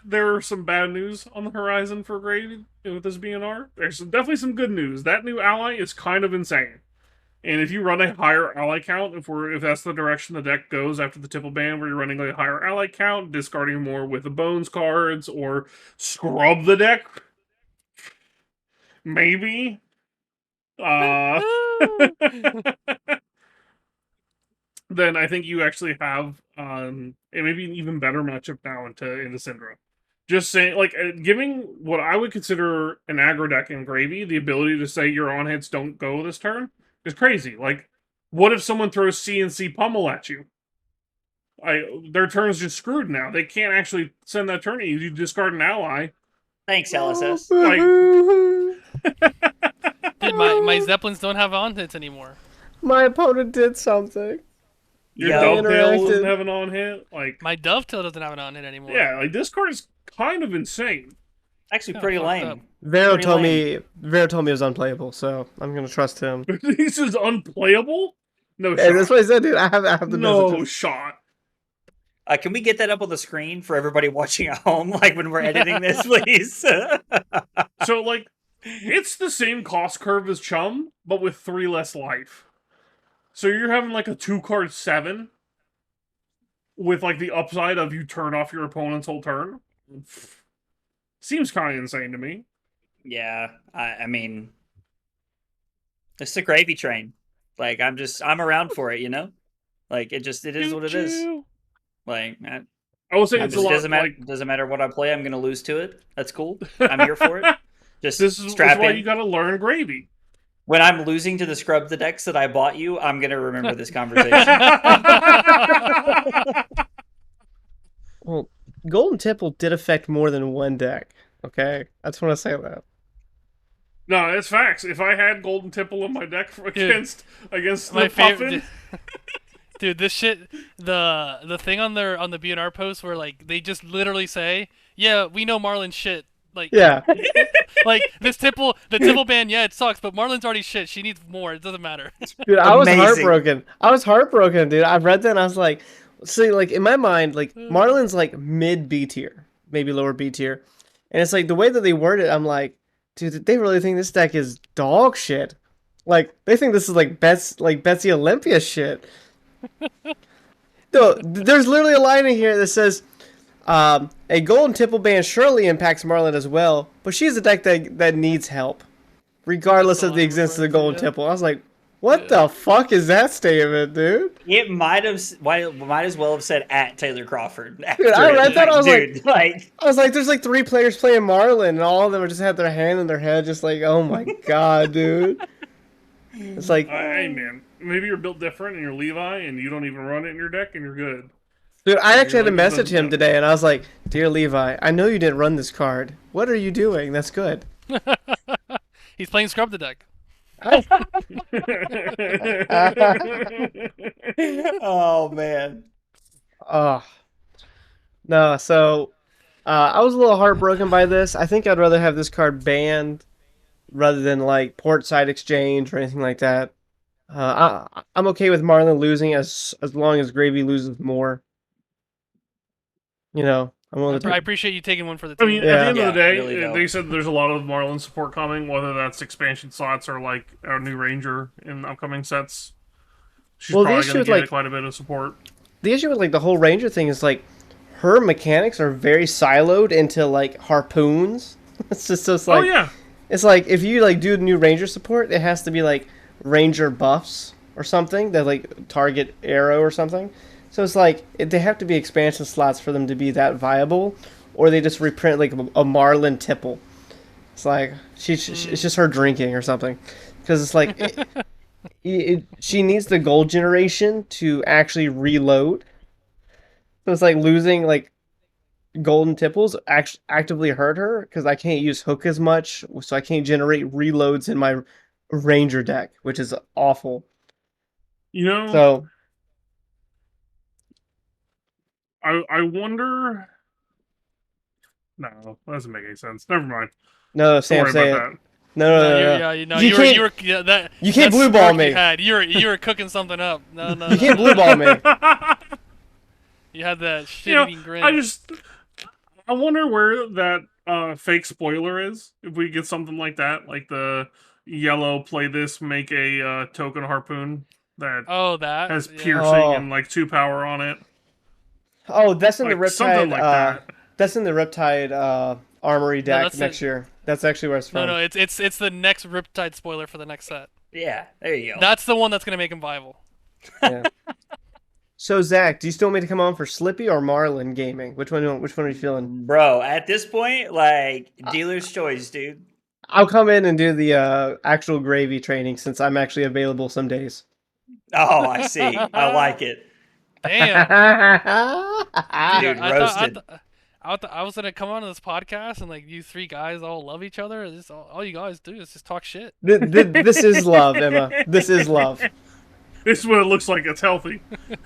there are some bad news on the horizon for gravy with this BNR, there's definitely some good news. That new ally is kind of insane. And if you run a higher ally count, if that's the direction the deck goes after the Tipple ban, where you're running a higher ally count, discarding more with the bones cards, or scrub the deck, maybe. Then I think you actually have maybe an even better matchup now into Syndra. Just saying, like, giving what I would consider an aggro deck in Gravy the ability to say your on hits don't go this turn is crazy. Like, what if someone throws CNC pummel at you? Their turn's just screwed now. They can't actually send that turn at you. You discard an ally. Thanks, LSS. Dude, my Zeppelins don't have on hits anymore. My opponent did something. Your Yo. Dovetail doesn't have an on hit. Like, My Dovetail doesn't have an on hit anymore. yeah, like this card is kind of insane. Actually, Yeah, pretty fucked lame. up. Vero Pretty told lame. me it was unplayable, so I'm gonna trust him. This is unplayable. No Hey, shot. that's what I said, dude. I have the No messages. shot. Can we get that up on the screen for everybody watching at home, like when we're editing this, please? So, like, it's the same cost curve as Chum, but with 3 less life. So you're having like a 2-card 7 with like the upside of you turn off your opponent's whole turn. Seems kind of insane to me. Yeah, I mean, it's a gravy train. Like, I'm around for it, you know? Like, it is what it is. Choo-choo. Like, I will say it's a lot doesn't matter what I play, I'm gonna lose to it. That's cool. I'm here for it. Just this is strap why in. you gotta learn Gravy. When I'm losing to the scrub the decks that I bought you, I'm gonna remember this conversation. Well, Golden Tipple did affect more than one deck. Okay, I just want to say that. No, it's facts. If I had Golden Tipple in my deck against My the favorite, Puffin, dude. This shit, the thing on the BNR post where like they just literally say, "Yeah, we know Marlon's shit." Like, Yeah, like the Tipple ban. Yeah, it sucks, but Marlon's already shit. She needs more. It doesn't matter. dude, I was Amazing. heartbroken. I was heartbroken, dude. I read that and I was like, see, like in my mind, like Marlon's like mid B tier, maybe lower B tier, and it's like the way that they word it. I'm like, dude, they really think this deck is dog shit. Like they think this is like Betsy Olympia shit. No, there's literally a line in here that says, a Golden Tipple ban surely impacts Marlon as well, but she's a deck that needs help, regardless That's of all the I'm existence of the referring Golden to, yeah. Tipple. I was like, what the fuck is that statement, dude? It might as well have said at Taylor Crawford. Dude, I read that, I was dude, I was like, there's like 3 players playing Marlon, and all of them just had their hand in their head, just like, oh my god, dude. It's like, hey man, maybe you're built different and you're Levi and you don't even run it in your deck and you're good. dude, I actually had to like, message him doesn't- today, and I was like, dear Levi, I know you didn't run this card. What are you doing? That's good. He's playing scrub the deck. Oh man. Oh. No, so I was a little heartbroken by this. I think I'd rather have this card banned rather than like port side exchange or anything like that. I'm okay with Marlon losing as long as Gravy loses more. You know, I'm willing to I take. appreciate you taking one for the I team. mean, Yeah. at the end of the Yeah, day, really dope. they said there's a lot of Marlin support coming, whether that's expansion slots or like our new Ranger in upcoming sets. She's Well, the probably issue going with, to get like- quite a bit of support. The issue with like the whole Ranger thing is like her mechanics are very siloed into like harpoons. It's just like Oh yeah, it's like if you like do new Ranger support, it has to be like Ranger buffs or something that like target arrow or something. So it's like they have to be expansion slots for them to be that viable, or they just reprint like a Marlin Tipple. It's like it's just her drinking or something, because it's like she needs the gold generation to actually reload. So it's like losing like golden tipples actively hurt her because I can't use hook as much, so I can't generate reloads in my Ranger deck, which is awful. You know, So I wonder. No, that doesn't make any sense. Never mind. no, Don't Sam, worry say about it. No. You can't. You were yeah, that. You can't that blue ball smirk me. You had. You were cooking something up. No. You can't blue ball me. that. You had that You know, shit-eating grin. I wonder where that fake spoiler is. If we get something like that, like the yellow play this, make a token harpoon that Oh, that has yeah. piercing Oh. and like 2 power on it. Oh, that's in the Like, something Riptide. like that. That's in the Riptide Armory deck that's next it. year. That's actually where it's from. No, it's the next Riptide spoiler for the next set. Yeah, there you go. That's the one that's gonna make him viable. Yeah. So Zach, do you still want me to come on for Slippy or Marlin Gaming? Which one are you feeling? Bro, at this point, like, dealer's choice, dude. I'll come in and do the actual gravy training since I'm actually available some days. Oh, I see. I like it. Damn. Dude, I roasted. I was gonna come on to this podcast and like you three guys all love each other. This all you guys do is just talk shit. This is love, Emma. This is love. This is what it looks like. It's healthy.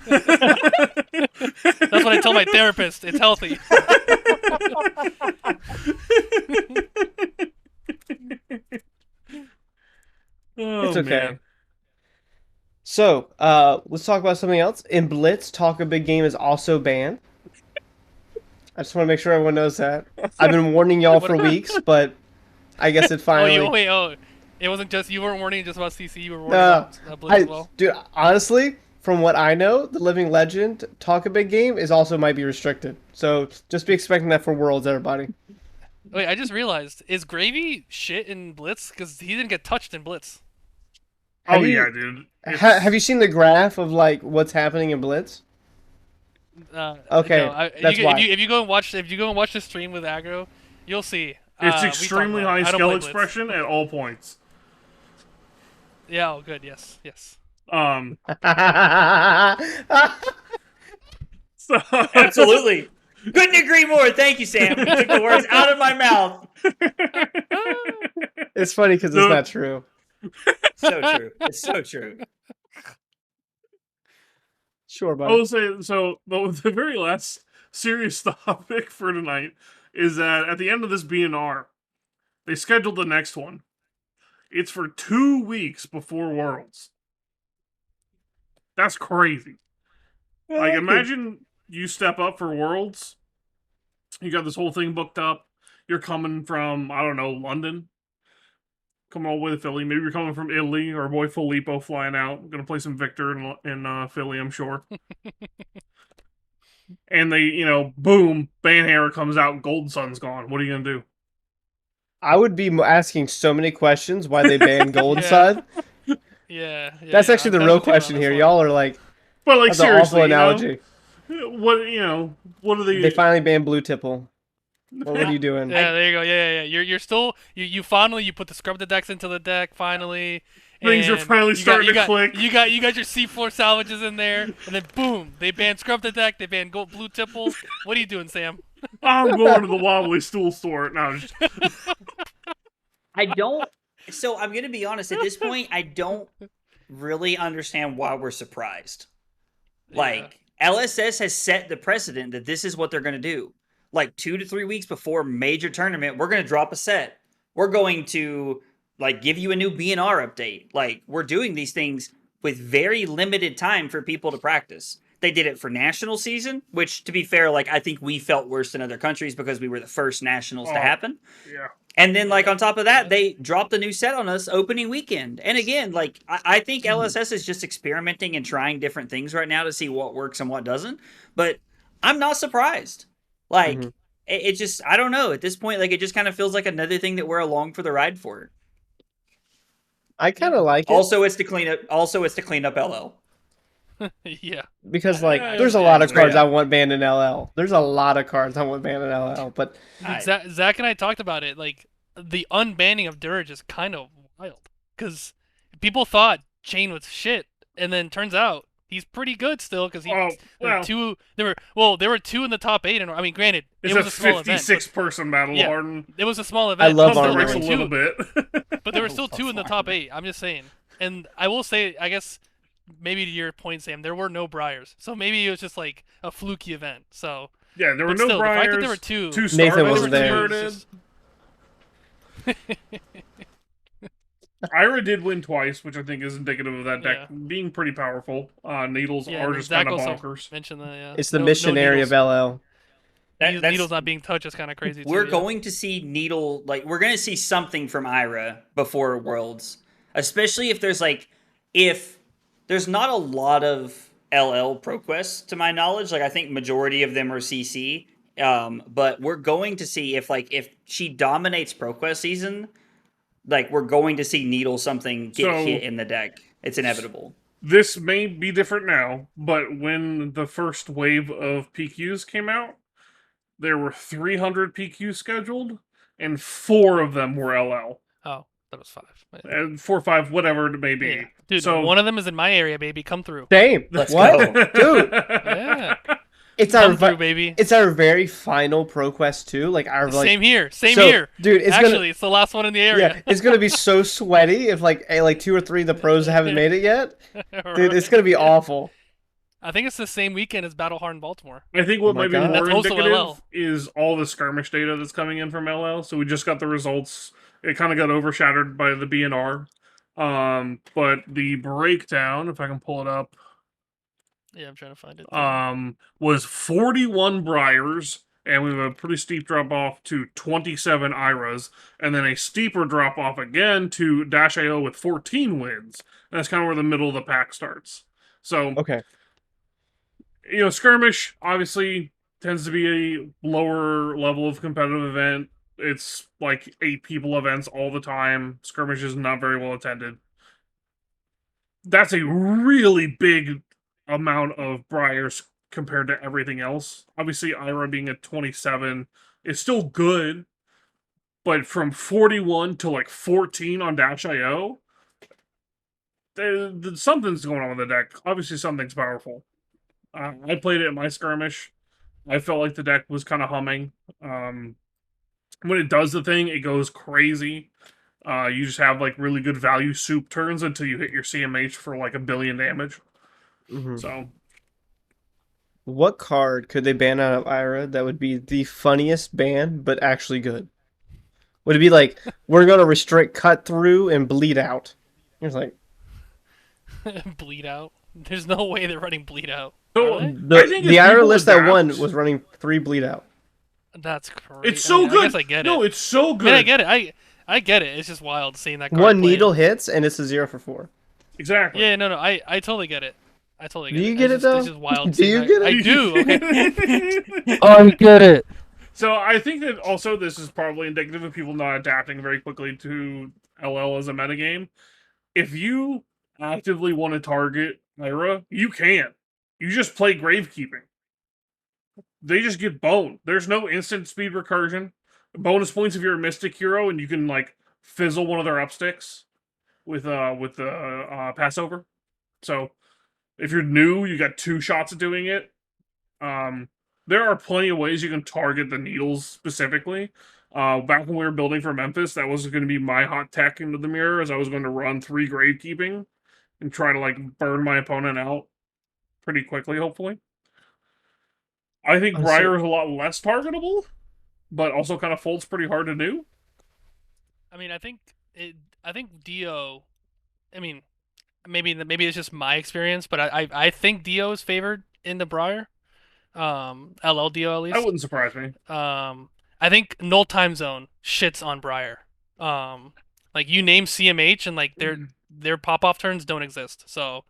That's what I tell my therapist. It's healthy. Oh, It's okay. man. So, let's talk about something else. In Blitz, Talk a Big Game is also banned. I just want to make sure everyone knows that. I've been warning y'all for weeks, but I guess it finally. It wasn't just you weren't warning just about CC. You were warning about Blitz as well. Dude, honestly, from what I know, the Living Legend Talk a Big Game is also might be restricted. So just be expecting that for Worlds, everybody. Wait, I just realized, is Gravy shit in Blitz? Because he didn't get touched in Blitz. Oh, Have you- yeah, dude. Have you seen the graph of like what's happening in Blitz? Okay, no, that's why. if you go and watch the stream with Aggro, you'll see. It's we extremely talk about high it. I don't skill play Blitz. expression at all points. Yeah, oh, good. Yes. So, Absolutely. Couldn't agree more. Thank you, Sam. You took the words out of my mouth. It's funny because No. it's not true. So true. It's so true. Sure, I buddy. will say, so the very last serious topic for tonight is that at the end of this BNR, they scheduled the next one. It's for 2 weeks before Worlds. That's crazy. Like, imagine you step up for Worlds. You got this whole thing booked up. You're coming from, I don't know, London. Coming all the way to Philly. Maybe you're coming from Italy, or our boy Filippo flying out. Going to play some Victor in Philly, I'm sure. And they, boom, Banhammer comes out and Golden Sun's gone. What are you going to do? I would be asking so many questions why they banned Golden Yeah. Sun. Yeah. That's yeah, actually the I'm real with you on question this here. one. Y'all are like, But, like, that's an seriously, awful analogy. What are they... They finally banned Blue Tipple. What are you doing? Yeah, there you go. Yeah. You're still you finally you put the scrub the decks into the deck finally. Things are and finally starting to click. You got your C4 salvages in there, and then boom, they banned scrub the deck. They banned blue tipple. What are you doing, Sam? I'm going to the wobbly stool store. No, just... I don't. So I'm going to be honest. At this point, I don't really understand why we're surprised. Like, LSS has set the precedent that this is what they're going to do. Like 2 to 3 weeks before major tournament, we're going to drop a set. We're going to like give you a new BNR update. Like, we're doing these things with very limited time for people to practice. They did it for national season, which, to be fair, like, I think we felt worse than other countries because we were the first nationals to happen. Yeah. And then, like, on top of that, they dropped a new set on us opening weekend. And again, like, I think LSS is just experimenting and trying different things right now to see what works and what doesn't. But I'm not surprised. Like, it just, I don't know. At this point, like, it just kind of feels like another thing that we're along for the ride for. I kind of like it. Also, it's to clean up LL. Yeah. Because, like, Yeah, there's a yeah, lot of straight cards I up. want banned in LL. There's a lot of cards I want banned in LL, but Zach and I talked about it. Like, the unbanning of Dirge is kind of wild because people thought Chain was shit, and then turns out he's pretty good still because Oh, well, there were two in the top 8, and I mean, granted, it's it was a a small event. 56-person battle, Yeah. Harden. It was a small event. love but Pump the Arnold. brakes a there were little two, bit. but there were still 2 in the top 8. I'm just saying. And I will say, I guess maybe to your point, Sam, there were no Briars, so maybe it was just like a fluky event. So Yeah, there were but no still, the fact that Briars. there were two, Nathan Starbucks wasn't there. converted. Just... Ira did win twice, which I think is indicative of that deck Yeah. being pretty powerful. Needles Yeah, are and just Zach kind of also bonkers. mentioned that. Yeah. It's the No missionary needles. of LL. Needles not being touched is kind of crazy. We're too, going to see Needle, like, we're going to see something from Ira before Worlds. Especially if there's not a lot of LL ProQuests, to my knowledge. Like, I think majority of them are CC. But we're going to see if she dominates ProQuest season, like, we're going to see Needle something get hit in the deck. It's inevitable. This may be different now, but when the first wave of PQs came out, there were 300 PQs scheduled, and 4 of them were LL. Oh, that was 5. And 4 or 5, whatever it may be. Yeah. Dude, so, one of them is in my area, baby. Come through. Same. Let's What? go. Dude, Yeah. it's our Come through, baby. it's our very final ProQuest too. Like our like Same here. Same so, here. dude. It's Actually, it's the last one in the gonna area. yeah, it's gonna be so sweaty if like 2 or 3 of the pros haven't made it yet. Dude, it's gonna be awful. I think it's the same weekend as Battle Hard in Baltimore. I think what my might be God. more That's also indicative LL. is all the skirmish data that's coming in from LL. So we just got the results. It kind of got overshadowed by the BNR. But the breakdown, if I can pull it up, Yeah, I'm trying to find it. was 41 Briars, and we have a pretty steep drop off to 27 Iras, and then a steeper drop off again to Dash AO with 14 wins. And that's kind of where the middle of the pack starts. So, Okay. Skirmish obviously tends to be a lower level of competitive event. It's like 8 people events all the time. Skirmish is not very well attended. That's a really big amount of Briars compared to everything else. Obviously, Ira being at 27 is still good, but from 41 to like 14 on Dash.io, something's going on with the deck. Obviously, something's powerful. I played it in my skirmish. I felt like the deck was kind of humming. When it does the thing, it goes crazy. You just have like really good value soup turns until you hit your CMH for like 1 billion damage. Mhm. So, What card could they ban out of Ira that would be the funniest ban, but actually good? Would it be like, we're going to restrict cut through and bleed out? It's like, Bleed out. There's no way they're running bleed out. So, Are they? I think the as Ira people list that adapt- won was running 3 bleed out. That's crazy. It's so I mean, good. I guess I get it. No, it's so I good. mean, I get it. I get it. It's just wild seeing that card One played. needle hits and it's a 0 for 4. Exactly. Yeah, no. I totally get it. I totally get Do it. you get It's it, just, though? It's just wild. Do seeing you that. get it? I do. Okay. I get it. So I think that also this is probably indicative of people not adapting very quickly to LL as a metagame. If you actively want to target Ira, you can. You just play Gravekeeping. They just get boned. There's no instant speed recursion. Bonus points if you're a Mystic hero, and you can like fizzle one of their upsticks with the Passover. So if you're new, you got 2 shots at doing it. There are plenty of ways you can target the needles specifically. Back when we were building for Memphis, that was going to be my hot tech into the mirror, as I was going to run 3 Gravekeeping and try to like burn my opponent out pretty quickly, hopefully. I think Briar is a lot less targetable, but also kind of folds pretty hard to do. I mean, I think Dio. I mean, maybe it's just my experience, but I think Dio is favored in the Briar. LL Dio at least. That wouldn't surprise me. I think Null Time Zone shits on Briar. Like you name CMH and like their pop off turns don't exist. So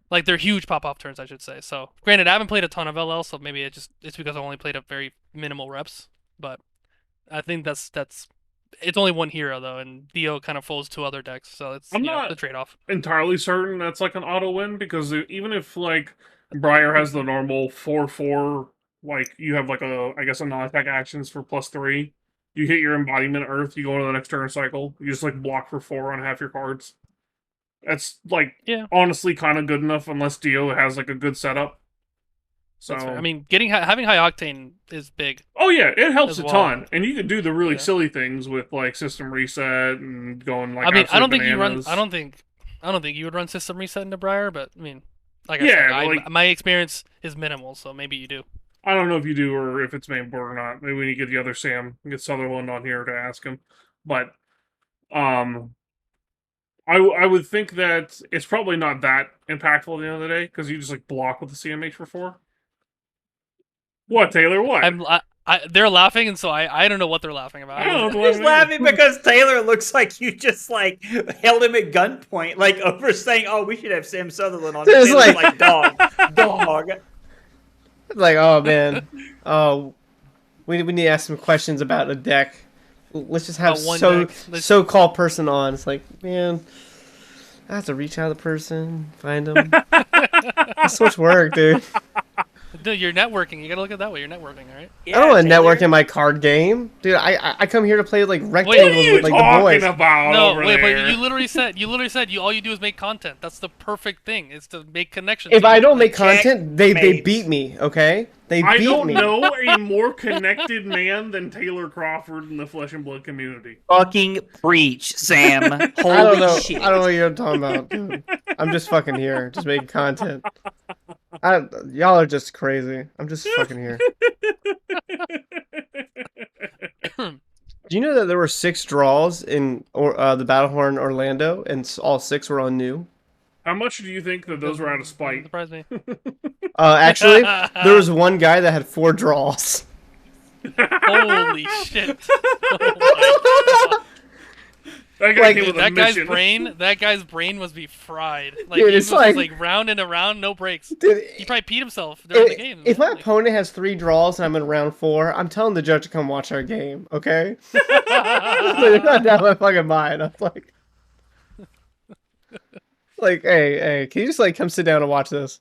like they're huge pop off turns, I should say. So granted, I haven't played a ton of LL, so maybe it's because I only played up very minimal reps. But I think that's it's only one hero though, and Dio kind of folds to other decks, so it's I'm not the trade off. entirely certain that's like an auto win, because even if like Briar has the normal 4/4, like you have like a non-attack actions for +3. You hit your embodiment Earth, you go into the next turn cycle. You just like block for 4 on half your cards. That's like Yeah. honestly kind of good enough unless Dio has like a good setup. So That's fair. I mean, having high octane is big. oh yeah, it helps as a well. ton, and you can do the really Yeah. silly things with like system reset and going like. I mean, I don't absolute think you run. bananas. I don't think you would run system reset into Briar, but I mean, like I Yeah, said, but, like- my experience is minimal, so maybe you do. I don't know if you do or if it's main board or not. Maybe we need to get the other Sam, get Sutherland on here to ask him. But I would think that it's probably not that impactful at the end of the day because you just like block with the CMH for 4. What, Taylor? What? They're laughing, and so I don't know what they're laughing about. I don't know. He's laughing because Taylor looks like you just like held him at gunpoint, like over saying, "Oh, we should have Sam Sutherland on." It's Taylor's like- dog. Like, oh man, oh, we need to ask some questions about a deck. Let's just have One deck. so-called person on. It's like, man, I have to reach out to the person, find them. That's so much work, dude. Dude, you're networking. You gotta look at it that way. You're networking, all right? I don't want to network in my card game, dude. I come here to play like What are rectangles you with like the talking boys. about No, over wait, there? but you literally said all you do is make content. That's the perfect thing. Is to make connections. If You I make, don't like, make content, they Checkmate. beat me. Okay, they I beat don't me. know a more connected man than Taylor Crawford in the Flesh and Blood community. Fucking preach, Sam. I don't Holy know. shit. I don't know what you're talking about, dude. I'm just fucking here, just making content. Y'all are just crazy. I'm just fucking here. Do you know that there were 6 draws in the Battlehorn Orlando, and all 6 were on new? How much do you think that those were out of spite? Surprise me. Actually, there was one guy that had 4 draws. Holy shit. Oh my God. That guy Like, came Dude, with a that guy's mission. brain must be fried. Like Dude, he it's was just, like- like round and around, no breaks. Dude, He probably peed himself during the game. if my Like, opponent has 3 draws and I'm in round 4, I'm telling the judge to come watch our game, okay? They're not down my fucking mind. I'm like, hey, can you just like come sit down and watch this?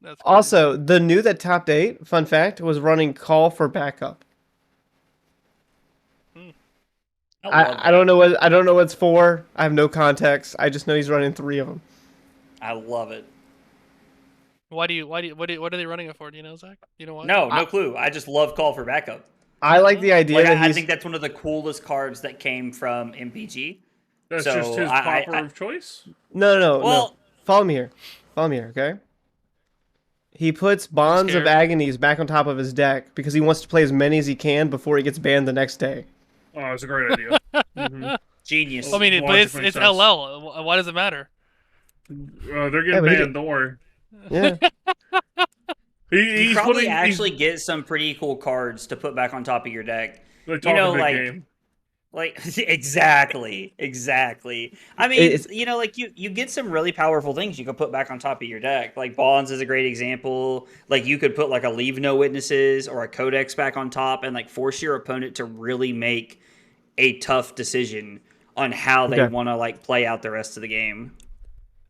that's crazy. Also, the new that topped 8, fun fact, was running call for backup. I don't know what it's for. I have no context. I just know he's running 3 of them. I love it. what are they running it for? Do you know, Zach? You know what? No clue. I just love Call for Backup. I like the idea Like, that I he's think that's one of the coolest cards that came from MPG. That's So, just his I- popper of choice. no. Well- Follow me here, okay? He puts Bonds of scared. Agonies back on top of his deck because he wants to play as many as he can before he gets banned the next day. Oh, it's a great idea. Mhm. Genius. I mean, but Logic it's makes sense. LL. Why does it matter? They're Yeah, getting but he banned. Don't worry. Yeah. you He's probably putting, actually get some pretty cool cards to put back on top of your deck. He's, like, you know, talking big like- game. Like exactly. I mean, It's- you know, like you get some really powerful things you can put back on top of your deck. Like Bonds is a great example. Like you could put like a Leave No Witnesses or a Codex back on top and like force your opponent to really make a tough decision on how they Okay. want to like play out the rest of the game.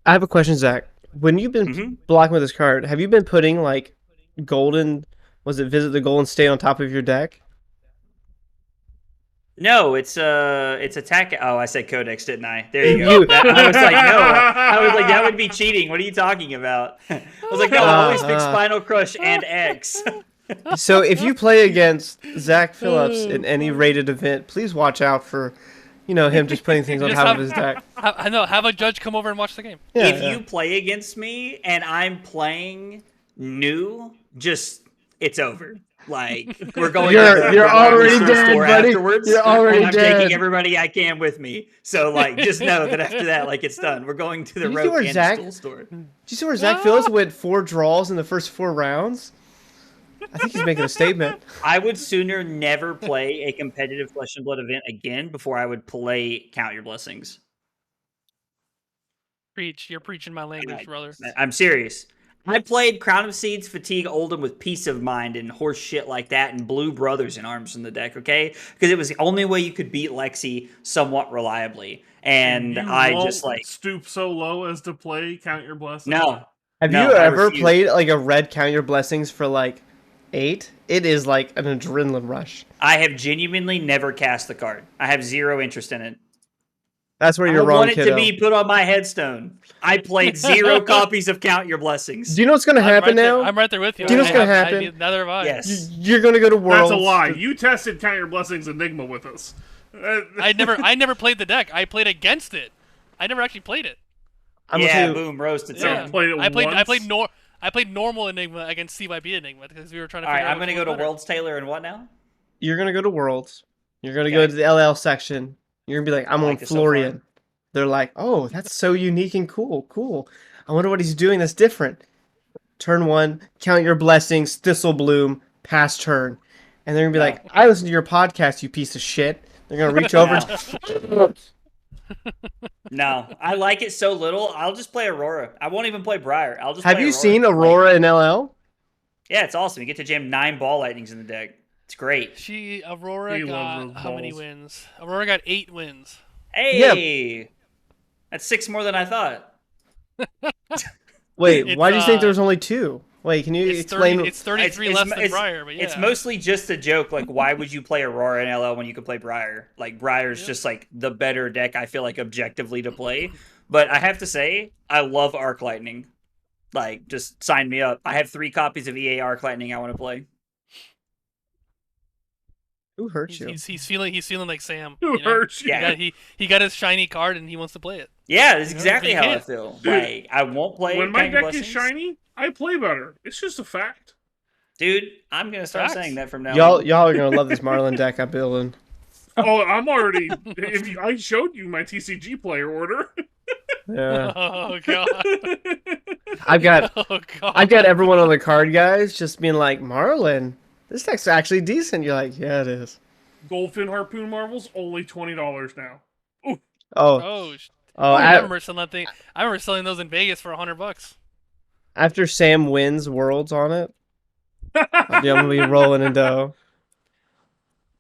I have a question, Zach. When you've been Mhm. blocking with this card, have you been putting like golden? Was it Visit the Golden State on top of your deck? No, it's attack. Oh, I said Codex, didn't I? There you go. You- I was like, no. I was like, that would be cheating. What are you talking about? I was like, no, I always pick Spinal Crush and X. So if you play against Zach Phillips in any rated event, please watch out for, him just putting things on Just top have- of his deck. I know. Have a judge come over and watch the game. Yeah, If yeah. you play against me and I'm playing new, just it's over. Like we're going. You're to the already grocery dead, store buddy. Afterwards, You're already and I'm dead. taking everybody I can with me. So like, just know that after that, like it's done. We're going to the Did you see rope where and Zach- stool store. Did you see where Zach Phillips went 4 draws in the first 4 rounds? I think he's making a statement. I would sooner never play a competitive Flesh and Blood event again before I would play Count Your Blessings. Preach. You're preaching my language, brother. I'm serious. I played Crown of Seeds, Fatigue Oldham with Peace of Mind and horse shit like that and Blue Brothers in Arms in the deck, okay? Because it was the only way you could beat Lexi somewhat reliably. And You I won't just like, stoop so low as to play Count Your Blessings. no. Have No, you I ever refuse. played like a red Count Your Blessings for like 8? It is like an adrenaline rush. I have genuinely never cast the card. I have zero interest in it. That's where you're I wrong, want it kiddo. to be put on my headstone. I played 0 copies of Count Your Blessings. Do you know what's gonna happen now? I'm right there with you. Do you know what's gonna happen? Neither have I. Yes. You're gonna go to Worlds. That's a lie. You tested Count Your Blessings Enigma with us. I never played the deck. I played against it. I never actually played it. I'm Yeah, gonna boom, roasted. Yeah. played it I played once? I played normal Enigma against CYB Enigma because we were trying to All figure right, out I'm going to which go one to was better. Worlds Taylor and what now? You're gonna go to Worlds. You're gonna go Okay. to the LL section. You're gonna be like, I'm I on like this so far. Florian. They're like, oh, that's so unique and cool. I wonder what he's doing that's different. Turn 1, Count Your Blessings, Thistle Bloom, pass turn. And they're gonna be No. like, I listen to your podcast, you piece of shit. They're gonna reach over. No, I like it so little. I'll just play Aurora. I won't even play Briar. I'll just Have play you Aurora. seen Aurora in LL? Yeah, it's awesome. You get to jam 9 ball lightnings in the deck. It's great. Aurora He loves got those how many balls. wins? Aurora got 8 wins. Hey, that's 6 more than I thought. Wait, It's, why do you think there was only 2? Wait, can you It's explain? 30, it's 33 It's- less it's- than Briar, but yeah. It's mostly just a joke. Like, why would you play Aurora in LL when you could play Briar? Like, Briar's Yep. just like the better deck. I feel like objectively to play. But I have to say, I love Arc Lightning. Like, just sign me up. I have 3 copies of EA Arc Lightning I want to play. Who hurt you? He's feeling like Sam. Who you know? hurt you? Yeah. He got his shiny card and he wants to play it. Yeah, that's You know, exactly you how I can't. feel. Dude, Like, I won't play When my Count Your deck is Blessings. shiny, I play better. It's just a fact. Dude, I'm gonna start Facts. saying that from now Y'all on. are gonna love this Marlin deck I'm building. Oh, I'm already. I showed you my TCG player order. Yeah, Oh god. I've got Oh god. everyone on the card guys just being like, Marlin, this deck's actually decent. You're like, yeah, it is. Goldfin Harpoon Marvels only $20 now. Oh, Oh, I I, remember selling that thing. I remember selling those in Vegas for $100. after Sam wins Worlds on it, I'm gonna be rolling in dough.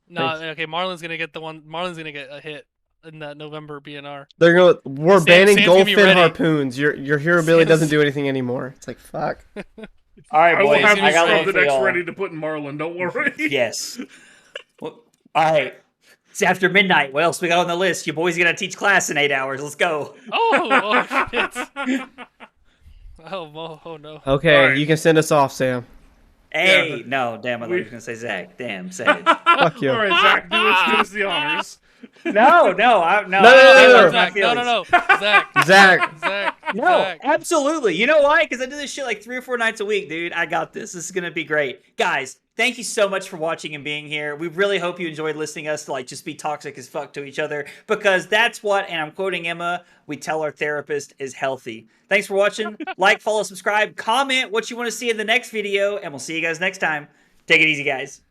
No, Thanks. okay. Marlon's gonna get the one. Marlon's gonna get a hit in that November BNR. We're Sam- banning Sam's gonna be Goldfin ready. Harpoons. Your hero ability Sam's- doesn't do anything anymore. It's like, fuck. All right, I will boys. have I you got scrub one the for decks y'all. ready to put in Marlin. Don't worry. Yes. Well, all right. It's after midnight. What else we got on the list? Your boy's gonna teach class in 8 hours. Let's go. Oh shit. Oh no. Okay, Alright. you can send us off, Sam. Hey, Yeah. no, damn! I thought you were gonna say Zach. Damn, say it. Fuck you. All right, Zach, do us the honors. No. No, I no, hurt my Zach, no, feelings. Zach. Zach, No, Zach. absolutely. You know why? Because I do this shit like 3 or 4 nights a week, dude. I got this. This is gonna be great, guys. Thank you so much for watching and being here. We really hope you enjoyed listening to us like just be toxic as fuck to each other because that's what, and I'm quoting Emma, we tell our therapist is healthy. Thanks for watching. Like, follow, subscribe, comment what you want to see in the next video, and we'll see you guys next time. Take it easy, guys.